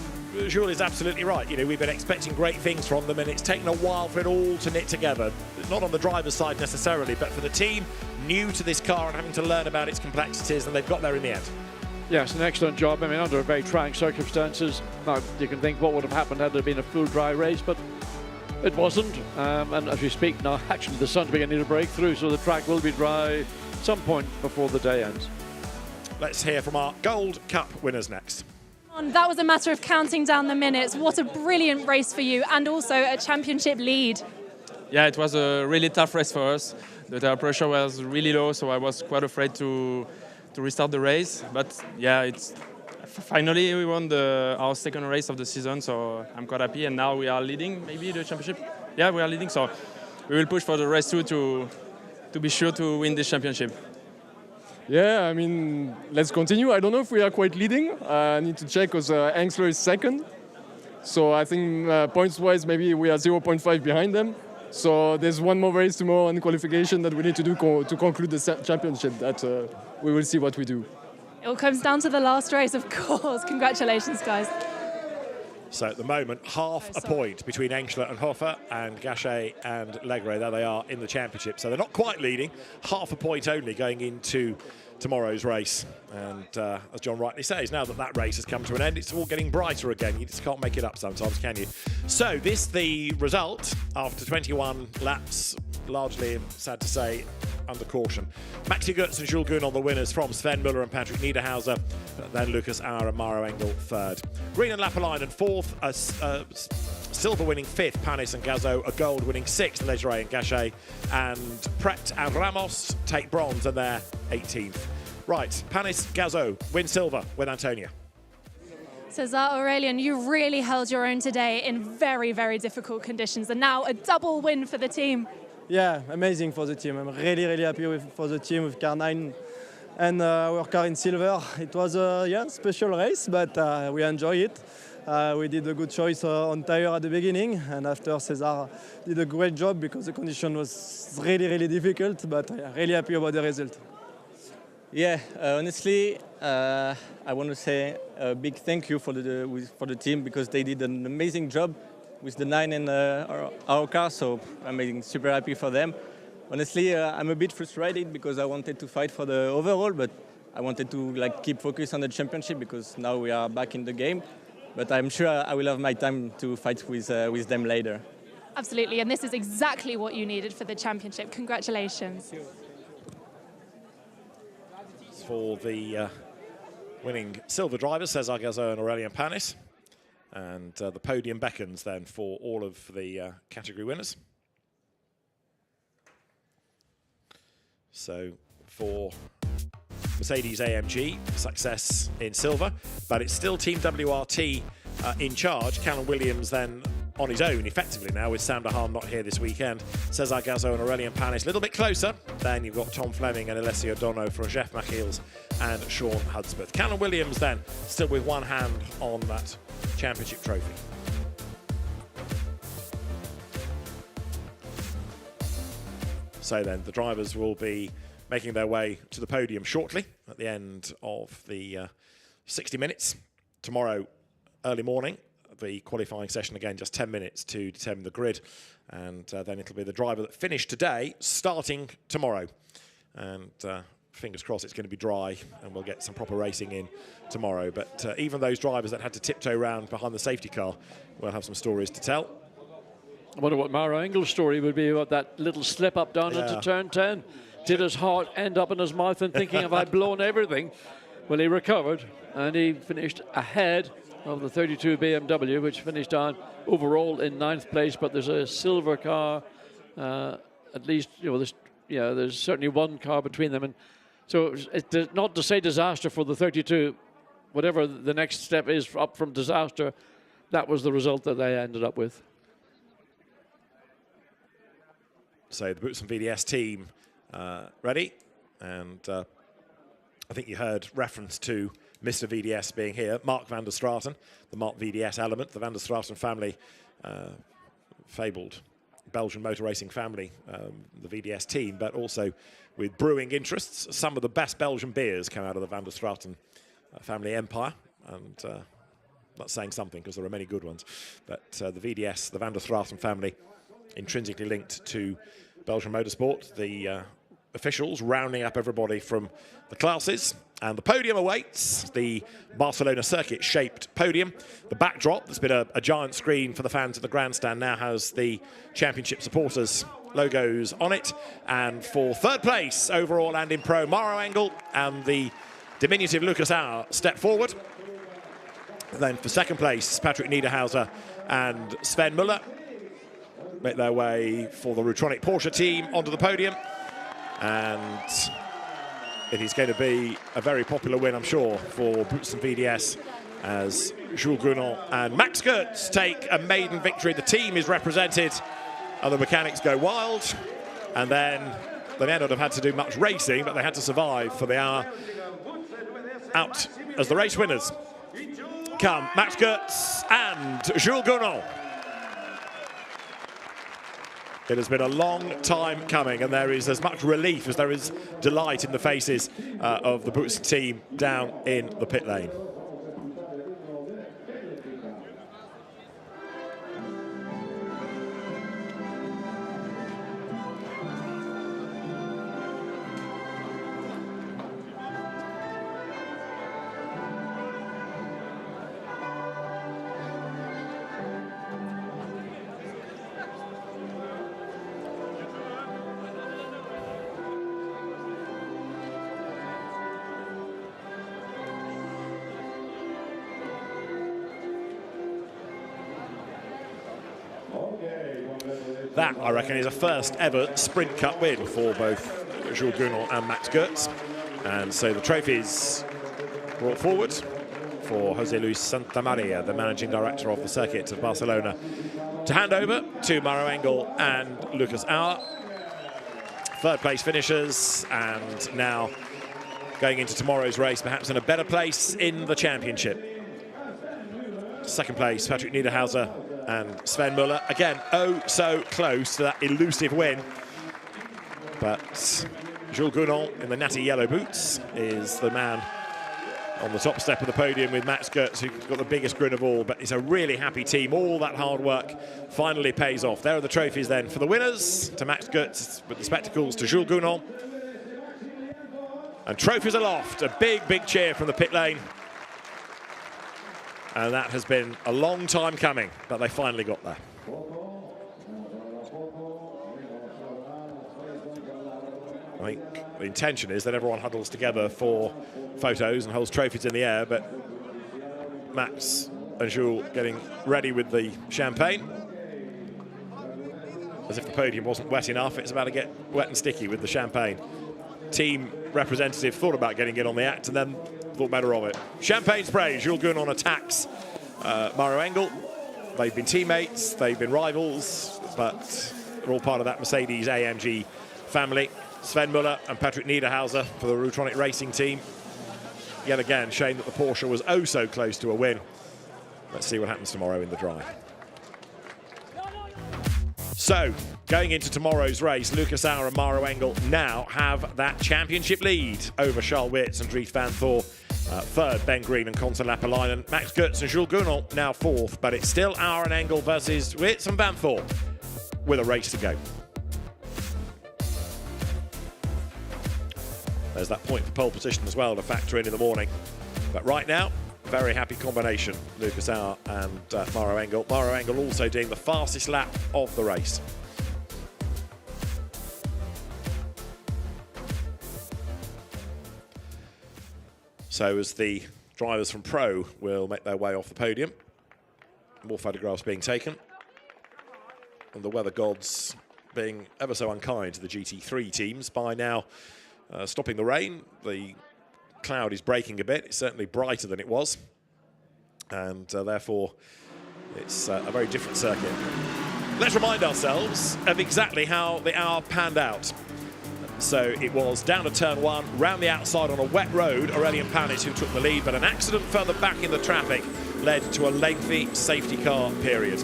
Jules is absolutely right. You know, we've been expecting great things from them, and it's taken a while for it all to knit together. Not on the driver's side necessarily, but for the team new to this car and having to learn about its complexities, and they've got there in the end. Yes, an excellent job. I mean, under very trying circumstances. Now, you can think what would have happened had there been a full dry race, but it wasn't. And as we speak now, actually the sun's beginning to break through, so the track will be dry some point before the day ends. Let's hear from our Gold Cup winners next. That was a matter of counting down the minutes. What a brilliant race for you, and also a championship lead. Yeah, it was a really tough race for us. The tire pressure was really low, so I was quite afraid to restart the race. But yeah, finally we won our second race of the season, so I'm quite happy. And now we are leading maybe the championship. Yeah, we are leading, so we will push for the race 2 to be sure to win this championship. Yeah, I mean, let's continue. I don't know if we are quite leading. I need to check because Engsler is second. So I think points-wise, maybe we are 0.5 behind them. So there's one more race tomorrow in qualification that we need to do to conclude the championship. That we will see what we do. It all comes down to the last race, of course. Congratulations, guys. So at the moment, half a point between Engschler and Hofer, and Gachet and Legre. There they are in the championship. So they're not quite leading. Half a point only going into tomorrow's race. And as John rightly says, now that that race has come to an end, it's all getting brighter again. You just can't make it up sometimes, can you? So this the result after 21 laps, largely, sad to say, under caution. Maxi Götz and Jules Gunn on the winners from Sven Müller and Patrick Niederhauser, then Lucas Auer and Maro Engel third. Green and Lapalainen fourth, silver winning fifth, Panis and Gazo, a gold winning sixth, Legere and Gachet, and Pret and Ramos take bronze and they're 18th. Right, Panis, Gazo win silver with Antonia. Cesar Aurelian, you really held your own today in very, very difficult conditions, and now a double win for the team. Yeah, amazing for the team. I'm really, really happy for the team with car 9 and our car in silver. It was a special race, but we enjoy it. We did a good choice on tire at the beginning, and after Cesar did a great job because the condition was really, really difficult, but really happy about the result. Yeah, honestly, I want to say a big thank you for the team because they did an amazing job with the 9 and our car, so I'm super happy for them. Honestly, I'm a bit frustrated because I wanted to fight for the overall, but I wanted to keep focus on the championship because now we are back in the game. But I'm sure I will have my time to fight with them later. Absolutely, and this is exactly what you needed for the championship. Congratulations. For the winning silver drivers, Cesar Gazo and Aurelien Panis. And the podium beckons then for all of the category winners. So for Mercedes AMG, success in silver, but it's still Team WRT in charge. Callum Williams then on his own effectively now with Sam Dahan not here this weekend. Cesar Gazo and Aurelien Panis a little bit closer. Then you've got Tom Fleming and Alessio Dono from Jeff Machiels and Sean Hudspeth. Callum Williams then still with one hand on that championship trophy. So then the drivers will be making their way to the podium shortly at the end of the 60 minutes. Tomorrow, early morning, the qualifying session again, just 10 minutes to determine the grid. And then it'll be the driver that finished today starting tomorrow. And fingers crossed it's going to be dry and we'll get some proper racing in tomorrow. But even those drivers that had to tiptoe around behind the safety car will have some stories to tell. I wonder what Maro Engel's story would be about that little slip up down into turn 10. Did his heart end up in his mouth and thinking, have I blown everything? Well, he recovered and he finished ahead of the 32 BMW, which finished on overall in 9th place. But there's a silver car, at least, there's certainly one car between them. And so it's not to say disaster for the 32, whatever the next step is up from disaster, that was the result that they ended up with. So the Boots and VDS team ready, and I think you heard reference to Mr. VDS being here, Mark van der Straten, the Mark VDS element, the van der Straten family, fabled Belgian motor racing family, the VDS team, but also with brewing interests. Some of the best Belgian beers come out of the van der Straten family empire, and that's saying something because there are many good ones. But the VDS, the van der Straten family, intrinsically linked to Belgian motorsport. The officials rounding up everybody from the classes, and the podium awaits, the Barcelona circuit-shaped podium. The backdrop, that's been a giant screen for the fans at the grandstand, now has the championship supporters logos on it. And for third place overall and in pro, Maro Engel and the diminutive Lucas Auer step forward. Then for second place, Patrick Niederhauser and Sven Müller make their way for the Rutronic Porsche team onto the podium. And it is going to be a very popular win, I'm sure, for Boots and VDS as Jules Grunon and Max Götz take a maiden victory. The team is represented and the mechanics go wild. And then they may not have had to do much racing, but they had to survive for the hour. Out as the race winners come Max Götz and Jules Grunon. It has been a long time coming, and there is as much relief as there is delight in the faces of the Boots team down in the pit lane. That, I reckon, is a first ever Sprint Cup win for both Jules Gounon and Max Goetz. And so the trophies brought forward for Jose Luis Santamaria, the managing director of the Circuit of Barcelona, to hand over to Mauro Engel and Lucas Auer. Third place finishers, and now going into tomorrow's race, perhaps in a better place in the championship. Second place, Patrick Niederhauser and Sven Muller. Again, oh so close to that elusive win. But Jules Gounon in the natty yellow boots is the man on the top step of the podium with Max Goetz, who's got the biggest grin of all. But it's a really happy team. All that hard work finally pays off. There are the trophies then for the winners, to Max Goetz with the spectacles, to Jules Gounon. And trophies aloft. A big, big cheer from the pit lane. And that has been a long time coming, but they finally got there. I think the intention is that everyone huddles together for photos and holds trophies in the air, but Max and Jules getting ready with the champagne. As if the podium wasn't wet enough, it's about to get wet and sticky with the champagne. Team representative thought about getting in on the act and then thought better of it. Champagne spray, Jules Gounon attacks Mauro Engel. They've been teammates, they've been rivals, but they're all part of that Mercedes AMG family. Sven Muller and Patrick Niederhauser for the Rutronic Racing team. Yet again, shame that the Porsche was oh so close to a win. Let's see what happens tomorrow in the dry. So, going into tomorrow's race, Lucas Auer and Mauro Engel now have that championship lead over Charles Wirtz and Dries van Thor. Third, Ben Green and Conor Lapalainen. Max Goetz and Jules Gounon now fourth, but it's still Auer and Engel versus Wirtz and van Thor with a race to go. There's that point for pole position as well to factor in the morning. But right now, very happy combination, Lucas Auer and Mauro Engel. Mauro Engel also doing the fastest lap of the race. So as the drivers from Pro will make their way off the podium, more photographs being taken, and the weather gods being ever so unkind to the GT3 teams by now stopping the rain. The cloud is breaking a bit. It's certainly brighter than it was, and therefore it's a very different circuit. Let's remind ourselves of exactly how the hour panned out. So it was down to turn one, round the outside on a wet road. Aurelian Panis who took the lead, but an accident further back in the traffic led to a lengthy safety car period.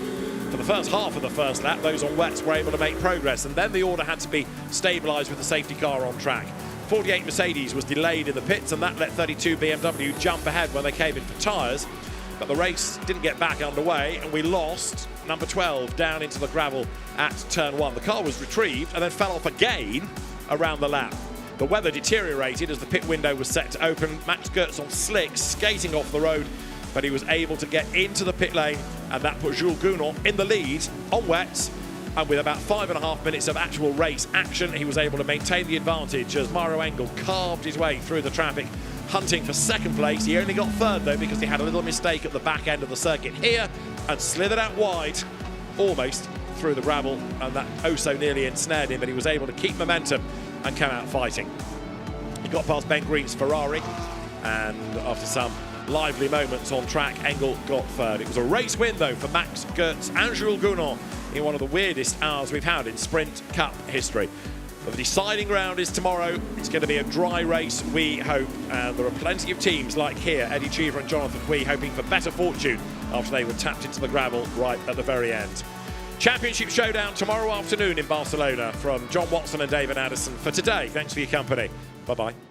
For the first half of the first lap, those on wets were able to make progress, and then the order had to be stabilised with the safety car on track. 48 Mercedes was delayed in the pits, and that let 32 BMW jump ahead when they came in for tyres. But the race didn't get back underway, and we lost number 12 down into the gravel at turn one. The car was retrieved and then fell off again around the lap. The weather deteriorated as the pit window was set to open. Max Goetz on slicks, skating off the road, but he was able to get into the pit lane, and that put Jules Gounon in the lead on wets. And with about 5.5 minutes of actual race action, he was able to maintain the advantage as Mauro Engel carved his way through the traffic, hunting for second place. He only got third, though, because he had a little mistake at the back end of the circuit here and slithered out wide, almost through the gravel, and that oh so nearly ensnared him, but he was able to keep momentum and come out fighting. He got past Ben Green's Ferrari, and after some lively moments on track, Engel got third. It was a race win, though, for Max Goetz and Jules Gounon in one of the weirdest hours we've had in Sprint Cup history. But the deciding round is tomorrow. It's going to be a dry race, we hope, and there are plenty of teams like here, Eddie Cheever and Jonathan Quee, hoping for better fortune after they were tapped into the gravel right at the very end. Championship showdown tomorrow afternoon in Barcelona from John Watson and David Addison. For today, thanks for your company. Bye-bye.